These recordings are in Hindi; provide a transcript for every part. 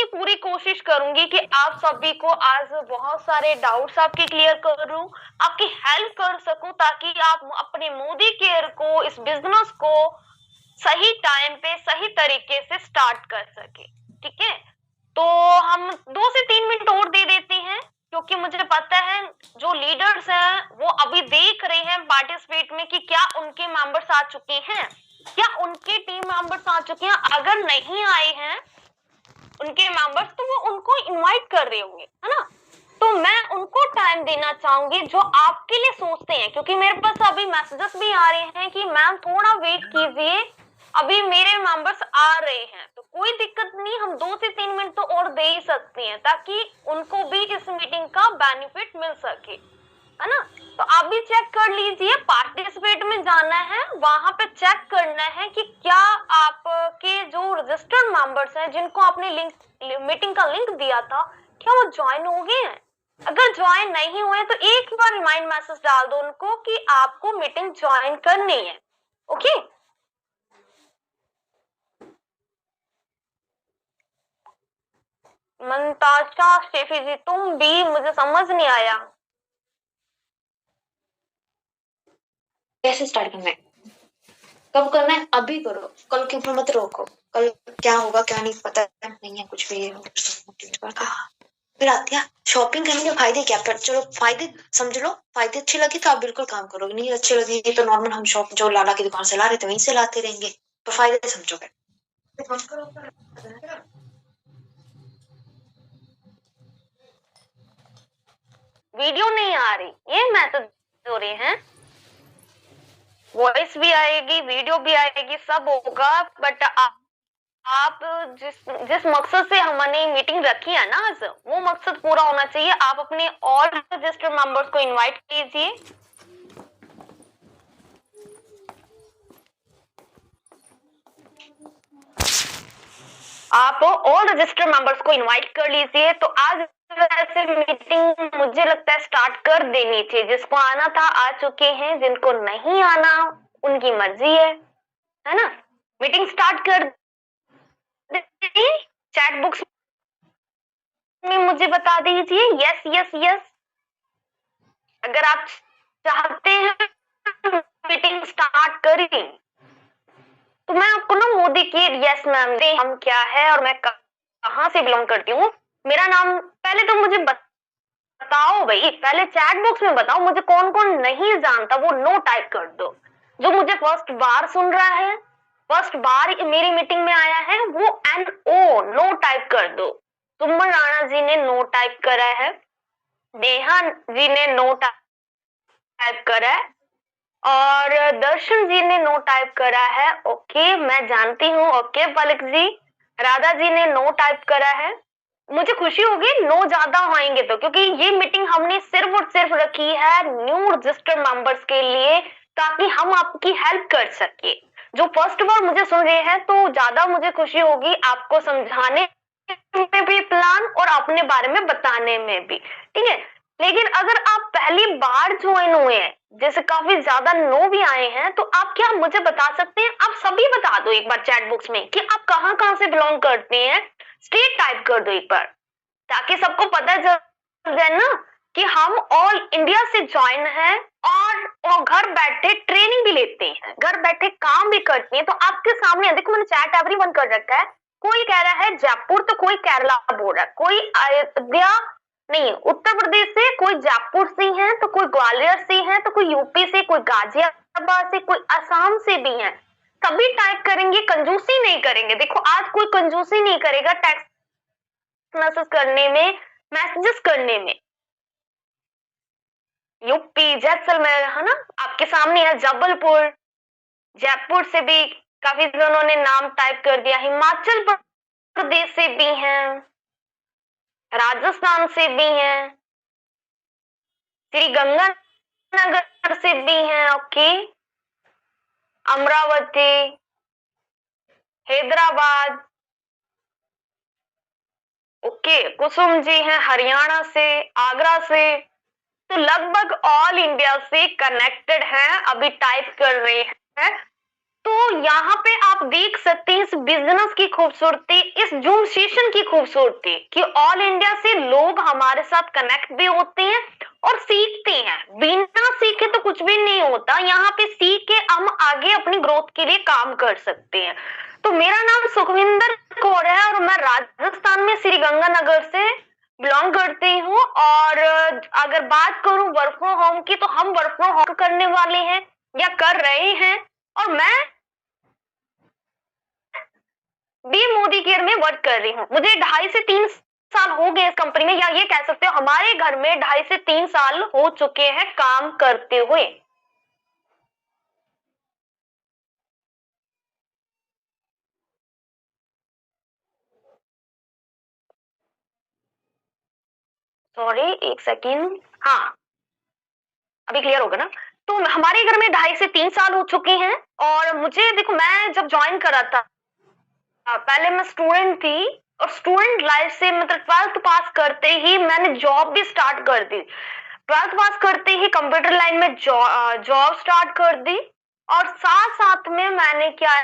पूरी कोशिश करूंगी कि आप सभी को आज बहुत सारे डाउट्स आपके क्लियर करूं, आपकी हेल्प कर सकूं, ताकि आप अपने मोदी केयर को, इस बिजनेस को सही टाइम पे सही तरीके से स्टार्ट कर सके। ठीक है, तो हम 2 से 3 मिनट और दे देते हैं, क्योंकि मुझे पता है जो लीडर्स हैं वो अभी देख रहे हैं पार्टिसिपेट में कि क्या उनके मेंबर्स आ चुके हैं, क्या उनके टीम मेंबर्स आ चुके हैं। अगर नहीं आए हैं उनके मेंबर्स तो वो उनको इनवाइट कर रहे होंगे, है ना। तो मैं उनको टाइम देना चाहूंगी जो आपके लिए सोचते हैं, क्योंकि मेरे पास अभी मैसेजेस भी आ रहे हैं कि मैम थोड़ा वेट कीजिए, अभी मेरे मेंबर्स आ रहे हैं। तो कोई दिक्कत नहीं, हम 2 से 3 मिनट तो और दे ही सकते हैं, ताकि उनको भी इस मीटिंग का बेनिफिट मिल सके, है ना। तो आप भी चेक कर लीजिए, पार्टिसिपेट में जाना है, वहां पे चेक करना है कि क्या आपके जो रजिस्टर्ड मेंबर्स हैं, जिनको आपने लिंक मीटिंग का लिंक दिया था, क्या वो ज्वाइन हो गए हैं। अगर ज्वाइन नहीं हुए तो एक बार रिमाइंड मैसेज डाल दो उनको कि आपको मीटिंग ज्वाइन करनी है। ओके, मंताशा शेफी जी, तुम भी, मुझे समझ नहीं आया कैसे स्टार्ट करना है, कब करना है, अभी करो, कल के ऊपर मत रोको। कल क्या होगा क्या नहीं पता नहीं है कुछ भी। फिर आती है शॉपिंग करने के फायदे क्या, पर चलो फायदे समझ लो, फायदे अच्छे लगे तो आप बिल्कुल काम करोगे, नहीं अच्छे लगे तो नॉर्मल हम शॉप जो लाला की दुकान से ला रहे थे वहीं से लाते रहेंगे, तो फायदे समझोगे। वीडियो नहीं आ रही, ये मैसेज हो रहे हैं, वॉइस भी आएगी, वीडियो भी आएगी, सब होगा। बट आप जिस मकसद से हमने मीटिंग रखी है ना आज, वो मकसद पूरा होना चाहिए। आप अपने और रजिस्टर्ड मेंबर्स को इनवाइट कीजिए। आप और रजिस्टर्ड मेंबर्स को इनवाइट कर लीजिए। तो आज वैसे मीटिंग मुझे लगता है स्टार्ट कर देनी चाहिए। जिसको आना था आ चुके हैं, जिनको नहीं आना उनकी मर्जी है ना। मीटिंग स्टार्ट कर चैट बुक्स में मुझे बता दीजिए यस यस यस, अगर आप चाहते हैं मीटिंग स्टार्ट करें। तो मैं आपको ना मोदी की यस मैम दे हम क्या है और मैं कहां से बिलोंग करती हूँ। मेरा नाम पहले तो मुझे बताओ भाई, पहले चैट बॉक्स में बताओ मुझे कौन कौन नहीं जानता, वो नो टाइप कर दो। जो मुझे फर्स्ट बार सुन रहा है, फर्स्ट बार मेरी मीटिंग में आया है, वो NO नो टाइप कर दो। सुमन राणा जी ने नो टाइप करा है, नेहा जी ने नो टाइप करा है, और दर्शन जी ने नो टाइप करा है। ओके, मैं जानती हूँ। ओके पलक जी, राधा जी ने नो टाइप करा है। मुझे खुशी होगी नो ज्यादा आएंगे तो, क्योंकि ये मीटिंग हमने सिर्फ और सिर्फ रखी है न्यू रजिस्टर्ड मेंबर्स के लिए, ताकि हम आपकी हेल्प कर सके। जो फर्स्ट बार मुझे सुन रहे हैं तो ज्यादा मुझे खुशी होगी आपको समझाने में भी प्लान और अपने बारे में बताने में भी। ठीक है, लेकिन अगर आप पहली बार ज्वाइन हुए हैं, जैसे काफी ज्यादा नो भी आए हैं, तो आप क्या मुझे बता सकते हैं, आप सभी बता दो एक बार चैट बॉक्स में कि आप कहां कहां से बिलोंग करते हैं। स्टेट टाइप कर दो एक बार, ताकि सबको पता चल जाए ना कि हम ऑल इंडिया से ज्वाइन हैं, और घर बैठे ट्रेनिंग भी लेते हैं, घर बैठे काम भी करते हैं। तो आपके सामने देखो, मैंने चैट एवरीवन कर रखा है। कोई कह रहा है जयपुर, तो कोई केरला बोल रहा है, कोई अयोध्या नहीं उत्तर प्रदेश से, कोई जयपुर से है, तो कोई ग्वालियर से है, तो कोई यूपी से, कोई गाजियाबाद से, कोई असम से भी है। सभी टाइप करेंगे, कंजूसी नहीं करेंगे। देखो आज कोई कंजूसी नहीं करेगा टेक्स्ट मैसेज करने में, मैसेजेस करने में। यूपी जैसलमेर है ना, आपके सामने है जबलपुर, जयपुर से भी काफी जनों ने नाम टाइप कर दिया, हिमाचल प्रदेश से भी हैं, राजस्थान से भी हैं, श्री गंगानगर से भी हैं। ओके, अमरावती, हैदराबाद, ओके, कुसुम जी हैं हरियाणा से, आगरा से। तो लगभग ऑल इंडिया से कनेक्टेड हैं, अभी टाइप कर रहे हैं। तो यहाँ पे आप देख सकते हैं इस बिजनेस की खूबसूरती, इस जूम सेशन की खूबसूरती कि ऑल इंडिया से लोग हमारे साथ कनेक्ट भी होते हैं और सीखते हैं। बिना सीखे तो कुछ भी नहीं होता, यहाँ पे सीख के हम आगे अपनी ग्रोथ के लिए काम कर सकते हैं। तो मेरा नाम सुखविंदर कौर है और मैं राजस्थान में श्री गंगानगर से बिलोंग करती हूँ। और अगर बात करूं वर्क फ्रॉम होम की, तो हम वर्क फ्रॉम होम करने वाले हैं या कर रहे हैं। और मैं भी मोदी केयर में वर्क कर रही हूँ। मुझे 2.5 से 3 साल हो गए इस कंपनी में, या ये कह सकते हो हमारे घर में 2.5 से 3 साल हो चुके हैं काम करते हुए। सॉरी, एक सेकेंड। हाँ, अभी क्लियर होगा ना? तो हमारे घर में 2.5 से 3 साल हो चुके हैं। और मुझे देखो, मैं जब ज्वाइन करा था, पहले मैं स्टूडेंट थी और स्टूडेंट लाइफ से मतलब 12th पास करते ही मैंने जॉब भी स्टार्ट कर दी। 12th पास करते ही कंप्यूटर लाइन में जॉब स्टार्ट कर दी। और साथ साथ में मैंने क्या,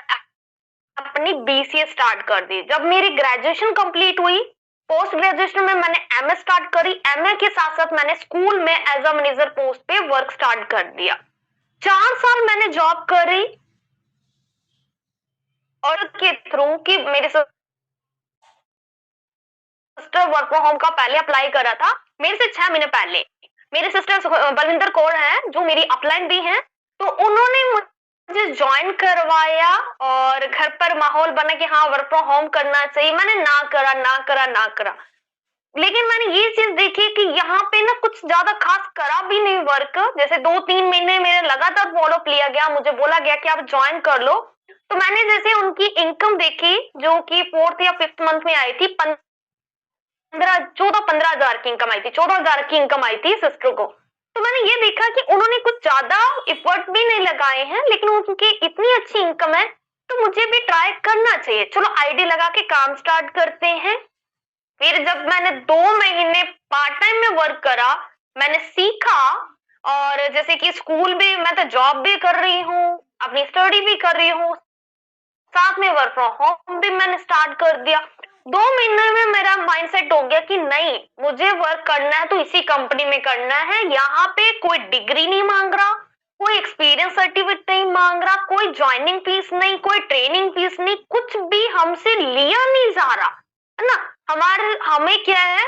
अपनी बीसीए स्टार्ट कर दी। जब मेरी ग्रेजुएशन कंप्लीट हुई, पोस्ट ग्रेजुएशन में मैंने एमए स्टार्ट करी। एमए के साथ साथ मैंने स्कूल में एज अ मैनेजर पोस्ट पे वर्क स्टार्ट कर दिया। 4 साल मैंने जॉब करी और के थ्रू कि मेरे सिस्टर वर्क फ्रॉम होम का पहले अप्लाई करा था, मेरे से 6 महीने पहले। मेरे सिस्टर बलविंदर कौर है जो मेरी अपलाइन भी हैं, तो उन्होंने मुझे ज्वाइन करवाया और घर पर माहौल बना कि हाँ वर्क फ्रॉम होम करना चाहिए। मैंने ना करा ना करा ना करा, लेकिन मैंने ये चीज देखी कि यहाँ पे ना कुछ ज्यादा खास करा भी नहीं वर्क। जैसे 2-3 महीने मेरे लगातार फॉलोअप लिया गया, मुझे बोला गया कि आप ज्वाइन कर लो। तो मैंने जैसे उनकी इनकम देखी जो कि 4th या 5th मंथ में आई थी, 15 हजार की इनकम आई थी, 14 हजार की इनकम आई थी सिस्टर को। तो मैंने ये देखा कि उन्होंने कुछ ज्यादा इफर्ट भी नहीं लगाए हैं, लेकिन उनकी इतनी अच्छी इनकम है, तो मुझे भी ट्राई करना चाहिए। चलो आईडी लगा के काम स्टार्ट करते हैं। फिर जब मैंने 2 महीने पार्ट टाइम में वर्क करा, मैंने सीखा। और जैसे कि स्कूल भी, मैं तो जॉब भी कर रही हूँ, अपनी स्टडी भी कर रही हूँ, साथ में वर्क फ्रॉम होम भी मैंने स्टार्ट कर दिया। 2 महीने में मेरा माइंडसेट हो गया कि नहीं, मुझे वर्क करना है तो इसी कंपनी में करना है। यहाँ पे कोई डिग्री नहीं मांग रहा, कोई एक्सपीरियंस सर्टिफिकेट नहीं मांग रहा, कोई ज्वाइनिंग फीस नहीं, कोई ट्रेनिंग फीस नहीं, कुछ भी हमसे लिया नहीं जा रहा है ना। हमें क्या है,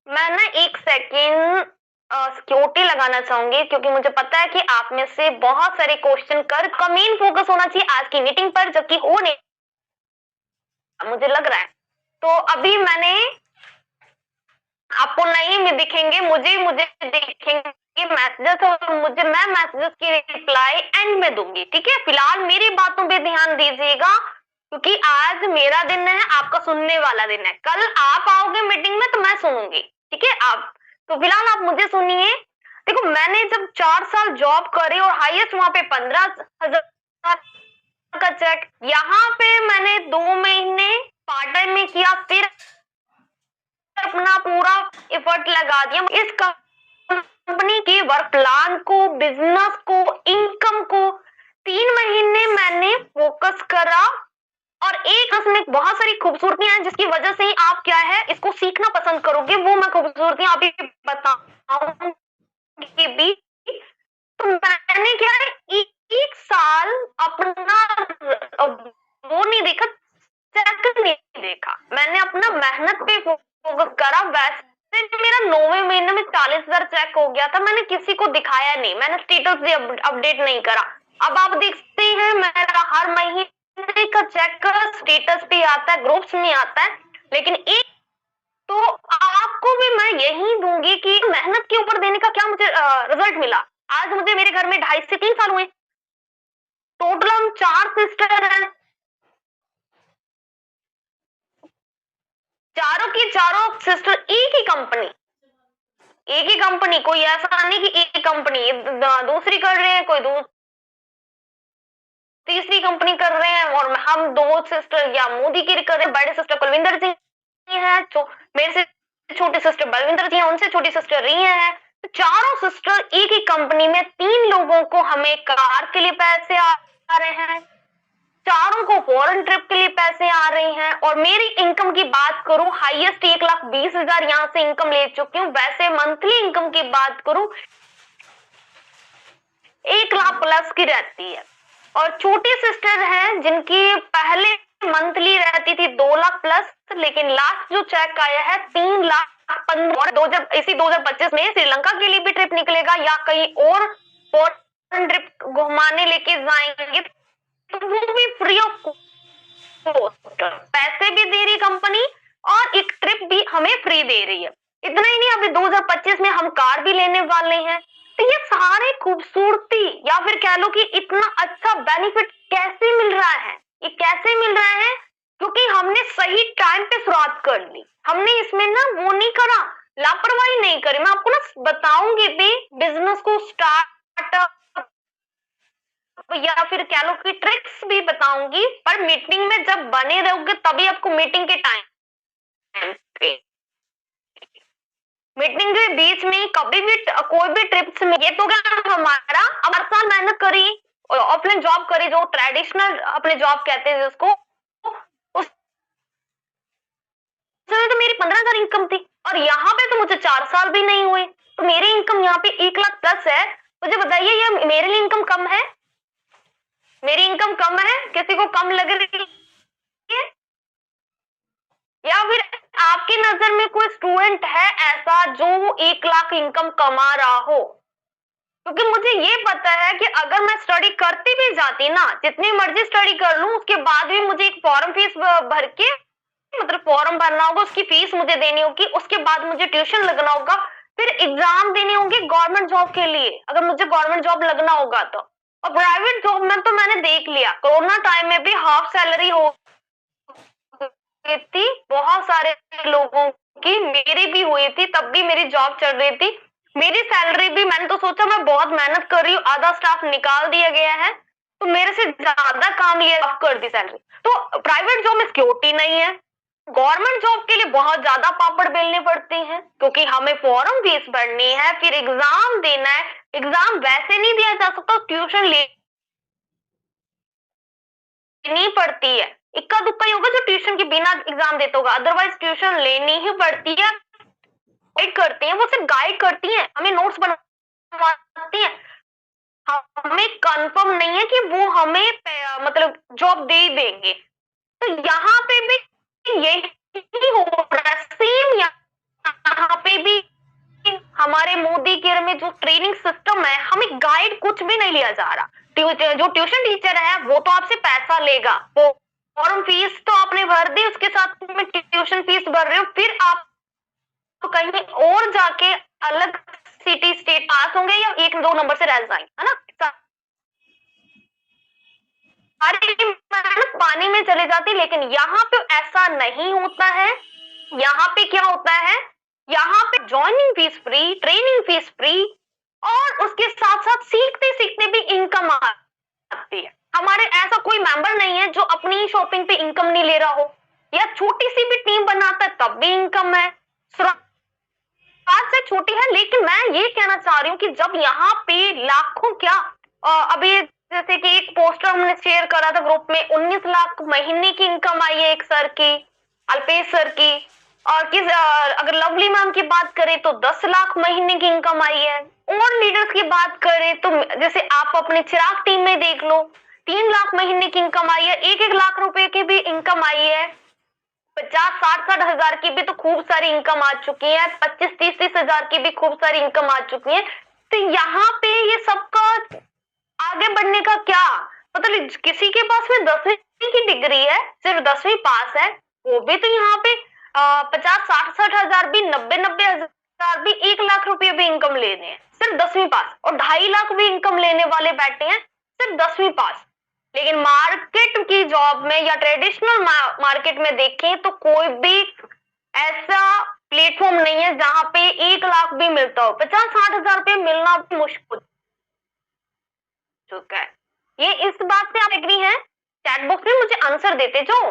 मैं ना एक सेकेंड सिक्योरिटी लगाना चाहूंगी, क्योंकि मुझे पता है कि आप में से बहुत सारे क्वेश्चन कर का मेन फोकस होना चाहिए आज की मीटिंग पर, जबकि हो नहीं मुझे लग रहा है। तो अभी मैंने आपको नहीं में दिखेंगे, मुझे दिखेंगे मैसेजेस, और मैं मैसेजेस की रिप्लाई एंड में दूंगी, ठीक है। फिलहाल मेरी बातों पे ध्यान दीजिएगा, क्योंकि आज मेरा दिन है, आपका सुनने वाला दिन है। कल आप आओगे मीटिंग में तो मैं सुनूंगी, ठीक है। आप तो फिलहाल आप मुझे सुनिए। देखो, मैंने जब 4 साल जॉब करी और हाईएस्ट वहां पे 15,000 का चेक, यहाँ पे मैंने 2 महीने पार्ट टाइम में किया, फिर अपना पूरा एफर्ट लगा दिया। इस कंपनी के वर्क प्लान को, बिजनेस को, इनकम को 3 महीने मैंने फोकस करा। और एक इसमें बहुत सारी खूबसूरतियां हैं जिसकी वजह से ही आप क्या है इसको सीखना पसंद करोगे, वो मैं खूबसूरतियां अभी बताऊंगी भी। तो मैंने क्या है, एक साल अपना वो नहीं देखा, चेक नहीं देखा, मैंने अपना मेहनत पे फोकस करा। वैसे मेरा 9वें महीने में 40,000 चेक हो गया था, मैंने किसी को दिखाया नहीं, मैंने स्टेटस भी अपडेट नहीं करा। अब आप देखते हैं मेरा हर महीने का चेक स्टेटस पे आता है, ग्रुप्स में आता है। लेकिन एक तो आपको भी मैं यही दूंगी कि मेहनत के ऊपर देने का क्या मुझे रिजल्ट मिला। आज मुझे मेरे घर में 2.5 से 3 साल हुए, टोटल हम 4 सिस्टर हैं, चारों की चारों सिस्टर एक ही कंपनी, कोई ऐसा नहीं कि एक ही कंपनी दूसरी कर रहे हैं, कोई तीसरी कंपनी कर रहे हैं, और हम 2 सिस्टर या मोदी की कर रहे हैं। बड़े सिस्टर कुलविंदर जी हैं, जो मेरे से छोटी सिस्टर बलविंदर जी हैं, उनसे छोटी सिस्टर रिया है, चारों सिस्टर एक ही कंपनी में 3 लोगों को हमें कार के लिए पैसे आ रहे हैं, चारों को फॉरेन ट्रिप के लिए पैसे आ रहे हैं। और मेरी इनकम की बात करूं, हाईएस्ट 1,20,000 यहां से इनकम ले चुकी हूँ। वैसे मंथली इनकम की बात करूं 1 लाख प्लस की रहती है। और छोटी सिस्टर है जिनकी पहले मंथली रहती थी 2 लाख प्लस, लेकिन लास्ट जो चेक आया है 3,15,000। और 2025 में श्रीलंका के लिए भी ट्रिप निकलेगा या कहीं और फॉरेन ट्रिप घुमाने लेके जाएंगे, तो वो भी फ्री ऑफ कॉस्ट, पैसे भी दे रही कंपनी और एक ट्रिप भी हमें फ्री दे रही है। इतना ही नहीं, अभी 2025 में हम कार भी लेने वाले हैं। तो ये सारे खूबसूरती या फिर कह लो कि इतना अच्छा बेनिफिट कैसे मिल रहा है, ये कैसे मिल रहा है? क्योंकि हमने सही टाइम पे शुरुआत कर ली। हमने इसमें ना वो नहीं करा, लापरवाही नहीं करी। मैं आपको ना बताऊंगी भी बिजनेस को स्टार्ट या फिर कह लो कि ट्रिक्स भी बताऊंगी, पर मीटिंग में जब बने रहोगे तभी आपको मीटिंग के टाइम पे, मीटिंग के बीच में कभी भी कोई भी ट्रिप्स में, ये तो क्या हमारा अब 8 साल मेहनत करी, ऑफलाइन जॉब करी, जो ट्रेडिशनल अपने जॉब कहते हैं जिसको, उस समय तो मेरी 15,000 इनकम थी और यहाँ पे तो मुझे 4 साल भी नहीं हुए, तो मेरी इनकम यहाँ पे 1 लाख प्लस है। मुझे बताइए ये मेरे लिए इनकम कम है? मेरी इनकम कम है? किसी को कम लग रही है? या फिर आपकी नजर में कोई स्टूडेंट है ऐसा जो 1 लाख इनकम कमा रहा हो? क्योंकि मुझे ये पता है कि अगर मैं स्टडी करती भी जाती ना, जितनी मर्जी स्टडी कर लूं, उसके बाद भी मुझे एक फॉर्म फीस भर के, मतलब फॉर्म भरना होगा, उसकी फीस मुझे देनी होगी, उसके बाद मुझे ट्यूशन लगना होगा, फिर एग्जाम देने होंगे गवर्नमेंट जॉब के लिए अगर मुझे गवर्नमेंट जॉब लगना होगा तो। और प्राइवेट जॉब में तो मैंने देख लिया, कोरोना टाइम में भी हाफ सैलरी हो गई थी बहुत सारे लोगों की, मेरी भी हुई थी, तब भी मेरी जॉब चल रही थी। मेरी सैलरी भी, मैंने तो सोचा मैं बहुत मेहनत कर रही हूँ, आधा स्टाफ निकाल दिया गया है तो मेरे से ज्यादा काम ये कर दी सैलरी। तो प्राइवेट जॉब में सिक्योरिटी नहीं है। गवर्नमेंट जॉब के लिए बहुत ज्यादा पापड़ बेलने पड़ते हैं क्योंकि हमें फॉर्म फीस भरनी है, फिर एग्जाम देना है। एग्जाम वैसे नहीं दिया जा सकता, ट्यूशन लेनी पड़ती है। इक्का दुक्का ही होगा जो ट्यूशन के बिना एग्जाम देता होगा, अदरवाइज ट्यूशन लेनी ही पड़ती है। गाइड करती हैं, वो सिर्फ गाइड करती हैं, हमें नोट्स बनवाती हैं, हमें कंफर्म नहीं है कि वो हमें मतलब जॉब दे देंगे। तो यहाँ पे भी यही हो रहा है सेम। यहाँ पे भी हमारे मोदी केयर में जो ट्रेनिंग सिस्टम है, हमें गाइड कुछ भी नहीं लिया जा रहा। जो ट्यूशन टीचर है वो तो आपसे पैसा लेगा, वो फॉर्म फीस तो आपने भर दी, उसके साथ में ट्यूशन फीस भर रहे हो, फिर आप तो कहीं और जाके अलग सिटी स्टेट पास होंगे या 1-2 नंबर से रह जाएंगे, है ना। सारी मेहनत पानी में चले जाती, लेकिन यहाँ पे ऐसा नहीं होता है। यहाँ पे क्या होता है, यहाँ पे joining fees free, training fees free, और उसके साथ साथ सीखते सीखते भी इनकम आती है। हमारे ऐसा कोई मेंबर नहीं है जो अपनी शॉपिंग पे इनकम नहीं ले रहा हो, या छोटी सी भी टीम बनाता है तब भी इनकम है। आज से छोटी है, लेकिन मैं ये कहना चाह रही हूँ कि जब यहाँ पे लाखों क्या, अभी जैसे कि एक पोस्टर हमने शेयर करा था ग्रुप में, 19 लाख महीने की इनकम आई है एक सर की, अल्पेश सर की। और अगर लवली मैम की बात करें तो 10 लाख महीने की इनकम आई है। और लीडर्स की बात करें तो जैसे आप अपने चिराग टीम में देख लो, 3 लाख महीने की इनकम आई है, 1-1 लाख रुपए की भी इनकम आई है, 50-60 हजार की भी तो खूब सारी इनकम आ चुकी है, 25-30 हजार की भी खूब सारी इनकम आ चुकी है। तो यहाँ पे ये सबका आगे बढ़ने का क्या मतलब, किसी के पास में 10वीं की डिग्री है, सिर्फ 10वीं पास है, वो भी तो यहाँ पे 50-60 हजार भी, 90-90 हजार भी, 1 लाख रुपए भी इनकम ले रहे हैं सिर्फ 10वीं पास, और 2.5 लाख भी इनकम लेने वाले बैठे हैं सिर्फ 10वीं पास। लेकिन मार्केट की जॉब में या ट्रेडिशनल मार्केट में देखें तो कोई भी ऐसा प्लेटफॉर्म नहीं है जहां पे 1 लाख भी मिलता हो, 50-60 हजार रुपये मिलना भी मुश्किल चुका है। ये इस बात से आप एग्री हैं? चैट बॉक्स में मुझे आंसर देते जाओ।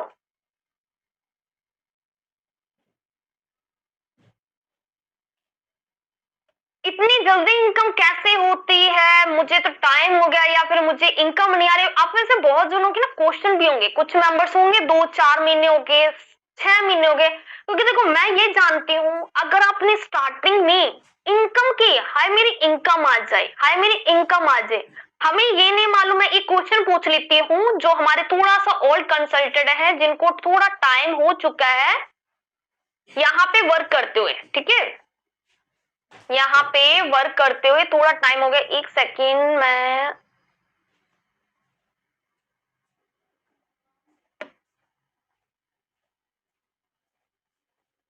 इतनी जल्दी इनकम कैसे होती है, मुझे तो टाइम हो गया या फिर मुझे इनकम नहीं आ रही। आप में से बहुत जनों के ना क्वेश्चन भी होंगे, कुछ मेंबर्स होंगे 2-4 महीने हो गए, 6 महीने हो गए, क्योंकि देखो मैं ये जानती हूँ अगर आपने स्टार्टिंग में इनकम की, हाय मेरी इनकम आ जाए, हाय मेरी इनकम आ जाए, हमें ये नहीं मालूम है। एक क्वेश्चन पूछ लेती हूँ जो हमारे थोड़ा सा ओल्ड कंसल्टेंट है, जिनको थोड़ा टाइम हो चुका है यहाँ पे वर्क करते हुए, ठीक है, यहाँ पे वर्क करते हुए थोड़ा टाइम हो गया। एक सेकेंड, मैं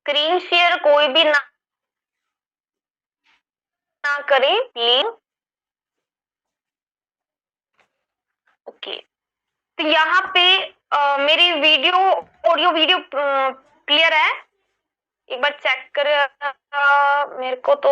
स्क्रीन शेयर कोई भी ना करे प्लीज। ओके, तो यहाँ पे मेरी वीडियो, ऑडियो वीडियो क्लियर है? एक बार चेक कर, मेरे को तो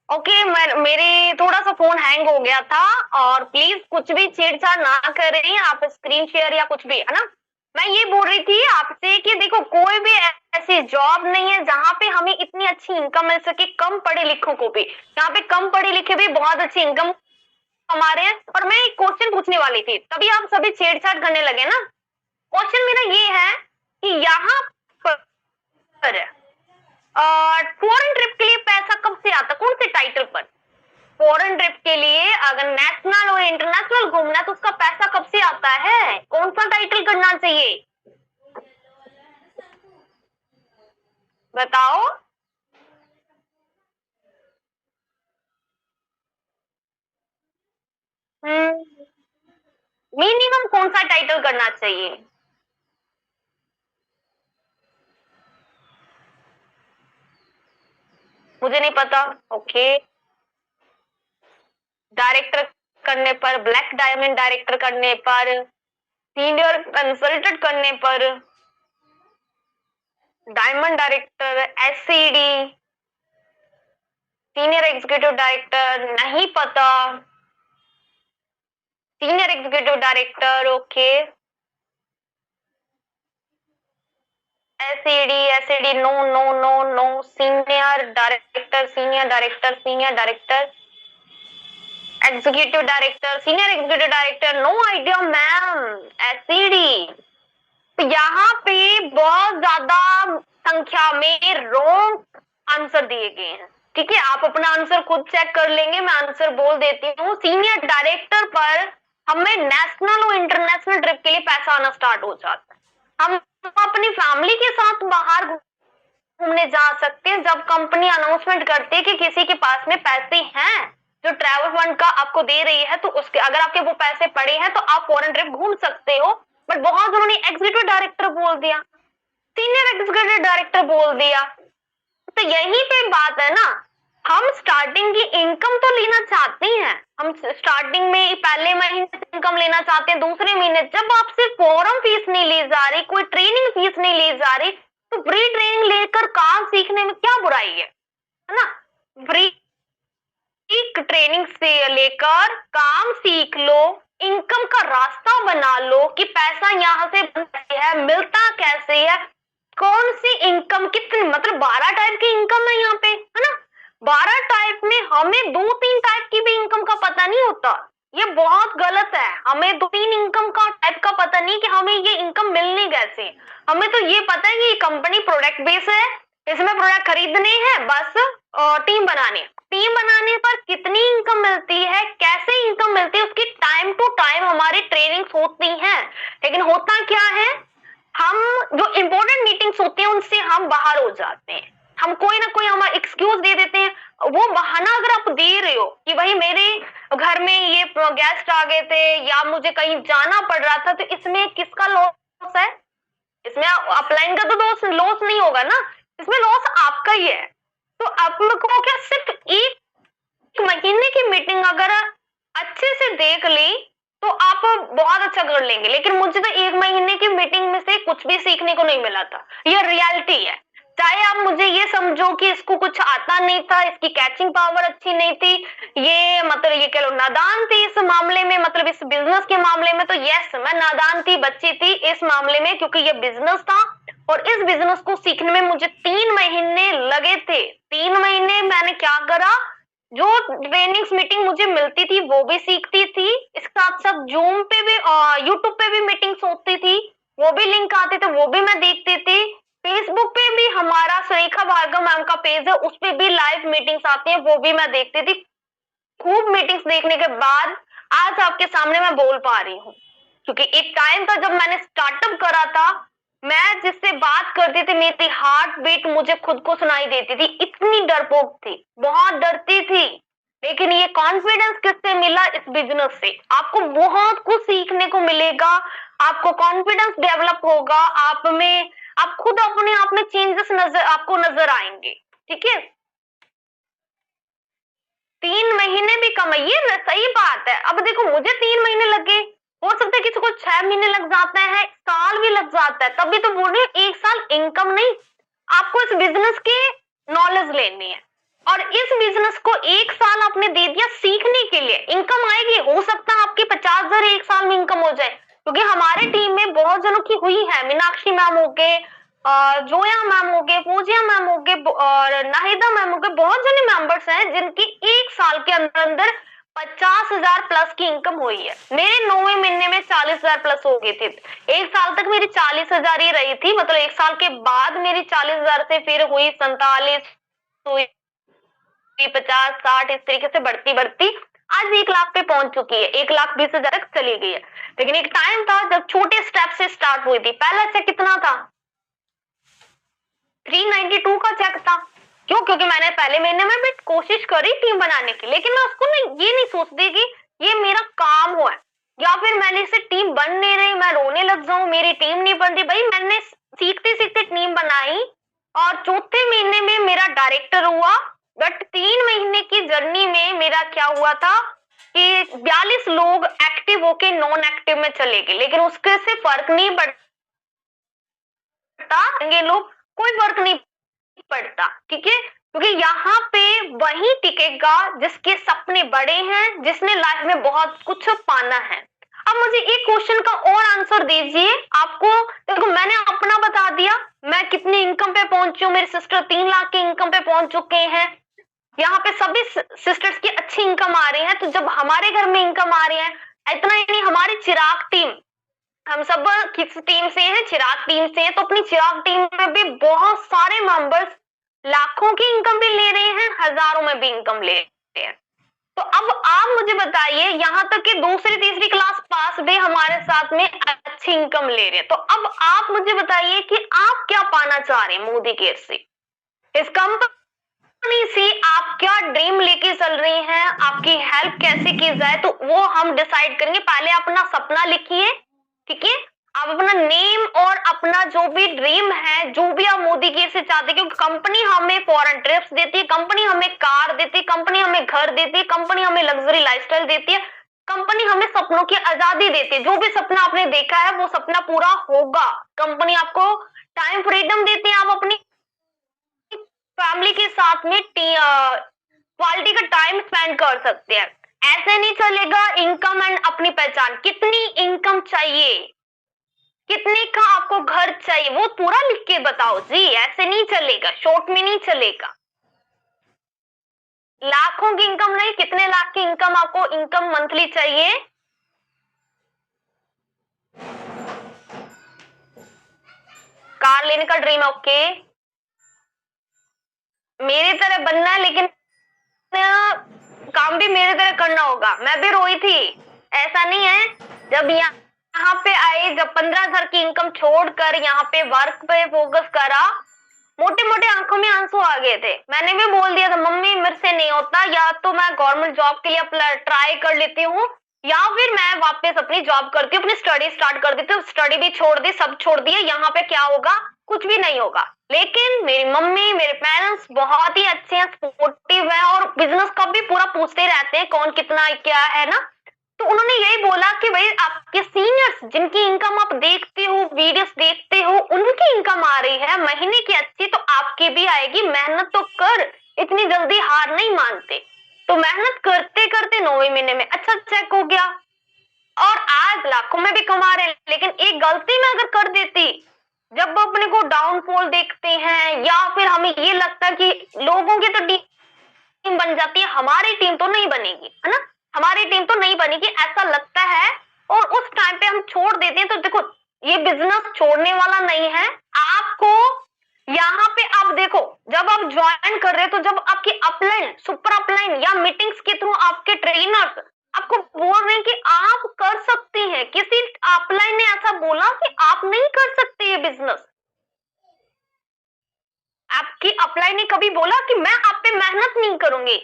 ओके। मेरे थोड़ा सा फोन हैंग हो गया था, और प्लीज कुछ भी छेड़छाड़ ना करें आप, स्क्रीन शेयर या कुछ भी, है ना। मैं ये बोल रही थी आपसे कि देखो कोई भी ऐसी जॉब नहीं है जहां पे हमें इतनी अच्छी इनकम मिल सके, कम पढ़े लिखों को भी। यहाँ पे कम पढ़े लिखे भी बहुत अच्छी इनकम कमा रहे हैं। और मैं एक क्वेश्चन पूछने वाली थी, तभी आप सभी छेड़छाड़ करने लगे ना। क्वेश्चन मेरा ये है कि यहाँ पर फॉरेन ट्रिप के लिए पैसा कब से आता, कौन से टाइटल पर? फॉरेन ट्रिप के लिए अगर नेशनल और इंटरनेशनल घूमना है तो उसका पैसा कब से आता है, कौन सा टाइटल करना चाहिए बताओ। मिनिमम कौन सा टाइटल करना चाहिए? मुझे नहीं पता। ओके, डायरेक्टर करने पर, ब्लैक डायमंड डायरेक्टर करने पर, सीनियर कंसल्टेंट करने पर, diamond director, SCD, senior executive director, नहीं पता। Senior executive director, okay. SED, SED, no no no no. Senior director, senior director, senior director, executive director, senior executive director, no idea ma'am. SED, तो यहाँ पे बहुत ज्यादा संख्या में रॉन्ग आंसर दिए गए हैं, ठीक है। आप अपना आंसर खुद चेक कर लेंगे, मैं आंसर बोल देती हूँ। सीनियर डायरेक्टर पर हमें नेशनल और इंटरनेशनल ट्रिप के लिए पैसा आना स्टार्ट हो जाता है। हम अपनी फैमिली के साथ बाहर घूमने जा सकते हैं जब कंपनी अनाउंसमेंट करती है कि किसी के पास में पैसे हैं जो ट्रैवल फंड का आपको दे रही है, तो उसके अगर आपके वो पैसे पड़े हैं तो आप फॉरेन ट्रिप घूम सकते हो। बट बहुत उन्होंने एग्जीक्यूटिव डायरेक्टर बोल दिया, सीनियर एग्जीक्यूटिव डायरेक्टर बोल दिया। तो यहीं पे बात है ना, हम स्टार्टिंग की इनकम तो लेना चाहते हैं, हम स्टार्टिंग में पहले महीने से इनकम लेना चाहते हैं, दूसरे महीने जब आपसे फॉर्म फीस नहीं ली जा रही, कोई ट्रेनिंग फीस नहीं ली जा रही, तो फ्री ट्रेनिंग लेकर काम सीखने में क्या बुराई है ना। फ्री ट्रेनिंग से लेकर काम सीख लो, इनकम का रास्ता बना लो कि पैसा यहाँ से है, मिलता कैसे है, कौन सी इनकम कितनी, मतलब 12 टाइप की इनकम है यहाँ पे, है ना। 12 टाइप में हमें 2-3 टाइप की भी इनकम का पता नहीं होता, ये बहुत गलत है। हमें 2-3 इनकम का टाइप का पता नहीं कि हमें ये इनकम मिलनी कैसे। हमें तो ये पता है कि ये कंपनी प्रोडक्ट बेस है, इसमें प्रोडक्ट खरीदने हैं बस, टीम बनाने पर कितनी इनकम मिलती है, कैसे इनकम मिलती है, उसकी टाइम टू टाइम हमारी ट्रेनिंग्स होती हैं। लेकिन होता क्या है, हम जो इंपॉर्टेंट मीटिंग्स होती हैं उनसे हम बाहर हो जाते हैं, हम कोई ना कोई हमारा एक्सक्यूज दे देते हैं। वो बहाना अगर आप दे रहे हो कि भाई मेरे घर में ये गेस्ट आ गए थे या मुझे कहीं जाना पड़ रहा था, तो इसमें किसका लॉस है? इसमें अपलाइन का तो लॉस नहीं होगा ना, इसमें लॉस आपका ही है। तो आप लोग को क्या सिर्फ एक महीने की मीटिंग अगर अच्छे से देख ली तो आप बहुत अच्छा कर लेंगे, लेकिन मुझे तो 1 महीने की मीटिंग में से कुछ भी सीखने को नहीं मिला था। ये रियलिटी है। चाहे आप मुझे ये समझो कि इसको कुछ आता नहीं था, इसकी कैचिंग पावर अच्छी नहीं थी, ये मतलब ये कह लो नादान थी इस मामले में, मतलब इस बिजनेस के मामले में, तो यस मैं नादान थी, बच्ची थी इस मामले में, क्योंकि ये बिजनेस था और इस बिजनेस को सीखने में मुझे 3 महीने लगे थे। 3 महीने मैंने क्या करा, जो ट्रेनिंग्स मीटिंग मुझे मिलती थी वो भी सीखती थी, इसके साथ साथ जूम पे भी यूट्यूब पे भी मीटिंग्स होती थी, वो भी लिंक आते थे, वो भी मैं देखती थी। फेसबुक पे भी हमारा सुरेखा भार्गव मैम का पेज है, उस पे भी लाइव मीटिंग्स आती है, वो भी मैं देखती थी। खूब मीटिंग्स देखने के बाद आज आपके सामने मैं बोल पा रही हूँ, क्योंकि एक टाइम था जब मैंने स्टार्टअप करा था, मैं जिससे बात करती थी मेरी हार्ट बीट मुझे खुद को सुनाई देती थी, इतनी डरपोक थी, बहुत डरती थी। लेकिन ये कॉन्फिडेंस किससे मिला? इस बिजनेस से। आपको बहुत कुछ सीखने को मिलेगा, आपको कॉन्फिडेंस डेवलप होगा, आप खुद अपने आप में चेंजेस आपको नजर आएंगे। ठीक है, 3 महीने भी कम है, ये सही बात है। अब देखो मुझे 3 महीने लगे, हो सकता है किसी को 6 महीने लग जाता है, साल भी लग जाता है, तभी तो बोल रही हूँ 1 साल इनकम नहीं, आपको इस बिजनेस के नॉलेज लेनी है। और इस बिजनेस को 1 साल आपने दे दिया सीखने के लिए, इनकम आएगी। हो सकता है आपकी 50,000 1 साल में इनकम हो जाए, क्योंकि हमारे टीम में बहुत जनों की हुई है। मीनाक्षी मैम हो गए, जोया मैम हो गए, पूजिया मैम हो गए और नाहिदा मैम हो गए, बहुत जने मेंबर्स हैं जिनकी 1 साल के अंदर अंदर 50,000 प्लस की इनकम हुई है। मेरे 9वें महीने में 40,000 प्लस हो गई थी। 1 साल तक मेरी 40,000 ही रही थी, मतलब 1 साल के बाद मेरी 40,000 से फिर हुई 47, हुई 50, 60, इस तरीके से बढ़ती बढ़ती आज 1 लाख पे पहुंच चुकी है, 1,20,000 तक चली गई है। लेकिन एक टाइम था जब छोटे स्टेप से स्टार्ट हुई थी। पहला चेक कितना था? 392 का चेक था। क्यों? क्योंकि मैंने पहले महीने में भी कोशिश करी टीम बनाने की, लेकिन मैं उसको ये नहीं सोचती कि ये मेरा काम हो है, या फिर मैंने इसे टीम बन नहीं रही मैं रोने लग जाऊं मेरी टीम नहीं बन रही। भाई मैंने सीखते सीखते टीम बनाई और चौथे महीने में मेरा डायरेक्टर हुआ। बट 3 महीने की जर्नी में मेरा क्या हुआ था कि 42 लोग एक्टिव होके नॉन एक्टिव में चले गए, लेकिन उसके से फर्क नहीं पड़ता, ये लोग कोई फर्क नहीं पड़ता। ठीक है, क्योंकि यहाँ पे वही टिकेगा जिसके सपने बड़े हैं, जिसने लाइफ में बहुत कुछ पाना है। अब मुझे एक क्वेश्चन का और आंसर दीजिए। आपको देखो मैंने अपना बता दिया, मैं कितनी इनकम पे पहुंची हूँ, मेरे सिस्टर 3 लाख की इनकम पे पहुंच चुके हैं, यहाँ पे सभी सिस्टर्स की अच्छी इनकम आ रही है। तो जब हमारे घर में इनकम आ रही है, इतना ही नहीं, हमारी चिराग टीम, हम सब किस टीम से हैं? चिराग टीम से हैं। तो अपनी चिराग टीम में भी बहुत सारे मेंबर्स लाखों की इनकम भी ले रहे हैं, हजारों में भी इनकम ले रहे हैं। तो अब आप मुझे बताइए, यहाँ तक कि दूसरी तीसरी क्लास पास भी हमारे साथ में अच्छी इनकम ले रहे हैं। तो अब आप मुझे बताइए कि आप क्या पाना चाह रहे हैं मोदी केयर से, इस कंपनी से आप क्या ड्रीम लेके चल रही हैं, आपकी हेल्प कैसे की जाए, तो वो हम डिसाइड करेंगे। पहले अपना सपना लिखिए, ठीक है, आप अपना नेम और अपना जो भी ड्रीम है, जो भी आप मोदी केयर से चाहते हैं, क्योंकि कंपनी हमें फॉरेन ट्रिप्स देती है, कंपनी हमें कार देती है, कंपनी हमें घर देती है, कंपनी हमें लग्जरी लाइफस्टाइल देती है, कंपनी हमें सपनों की आजादी देती है। जो भी सपना आपने देखा है वो सपना पूरा होगा। कंपनी आपको टाइम फ्रीडम देती है, आप अपनी फैमिली के साथ में क्वालिटी का टाइम स्पेंड कर सकते हैं। ऐसे नहीं चलेगा। इनकम एंड अपनी पहचान, कितनी इनकम चाहिए, कितने का आपको घर चाहिए, वो पूरा लिख के बताओ जी। ऐसे नहीं चलेगा, शॉर्ट में नहीं चलेगा। लाखों की इनकम नहीं, कितने लाख की इनकम आपको इनकम मंथली चाहिए। कार लेने का ड्रीम है, ओके, मेरी तरह बनना है, लेकिन काम भी मेरी तरह करना होगा। मैं भी रोई थी, ऐसा नहीं है। जब यहाँ पे आई, जब 15,000 की इनकम छोड़कर यहाँ पे वर्क पे फोकस करा, मोटे मोटे आंखों में आंसू आ गए थे। मैंने भी बोल दिया था मम्मी मेरे से नहीं होता, या तो मैं गवर्नमेंट जॉब के लिए ट्राई कर लेती हूँ, या फिर मैं वापस अपनी जॉब करती हूँ, अपनी स्टडी स्टार्ट कर देती हूँ। स्टडी भी छोड़ दी, सब छोड़ दिए, यहाँ पे क्या होगा, कुछ भी नहीं होगा। लेकिन मेरी मम्मी, मेरे पेरेंट्स बहुत ही अच्छे हैं, सपोर्टिव है, और बिजनेस का भी पूरा पूछते रहते हैं कौन कितना क्या है ना। तो उन्होंने यही बोला कि भाई आपके सीनियर्स जिनकी इनकम आप देखते हो, वीडियोस देखते हो, उनकी इनकम आ रही है महीने की अच्छी, तो आपकी भी आएगी, मेहनत तो कर, इतनी जल्दी हार नहीं मानते। तो मेहनत करते करते 9वें महीने में अच्छा चेक हो गया और आज लाखों में भी कमा रहे हैं। लेकिन एक गलती में अगर कर देती, जब अपने को डाउनफॉल देखते हैं या फिर हमें ये लगता है कि लोगों की तो टीम बन जाती है, हमारी टीम तो नहीं बनेगी, है ना, हमारी टीम तो नहीं बनेगी ऐसा लगता है, और उस टाइम पे हम छोड़ देते हैं। तो देखो ये बिजनेस छोड़ने वाला नहीं है आपको। यहाँ पे आप देखो, जब आप ज्वाइन कर रहे हो तो जब आपकी अपलाइन, सुपर अपलाइन या मीटिंग्स के थ्रू आपके ट्रेनर्स आपको बोल रहे हैं कि आप कर सकते हैं, किसी अपलाइन ने ऐसा बोला कि आप नहीं कर सकते ये बिजनेस? आपकी अपलाइन ने कभी बोला कि मैं आप पे मेहनत नहीं करूंगी?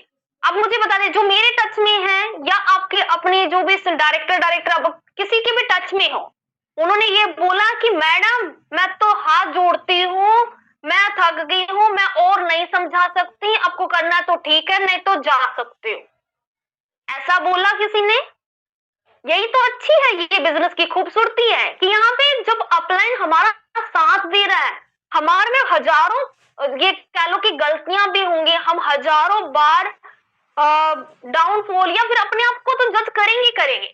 अब मुझे बता दें, जो मेरे टच में है या आपके अपने जो भी डायरेक्टर अब किसी के भी टच में हो, उन्होंने ये बोला कि मैडम मैं तो हाथ जोड़ती हूँ, मैं थक गई हूँ, मैं और नहीं समझा सकती, आपको करना तो ठीक है नहीं तो जा सकते हो, ऐसा बोला किसी ने? यही तो अच्छी है ये बिजनेस की खूबसूरती है कि यहाँ पे जब अपलाइन हमारा साथ दे रहा है, हमारे में हजारों ये कह लो कि गलतियां भी होंगी, हम हजारों बार डाउनफॉल या फिर अपने आप को तो जज करेंगे।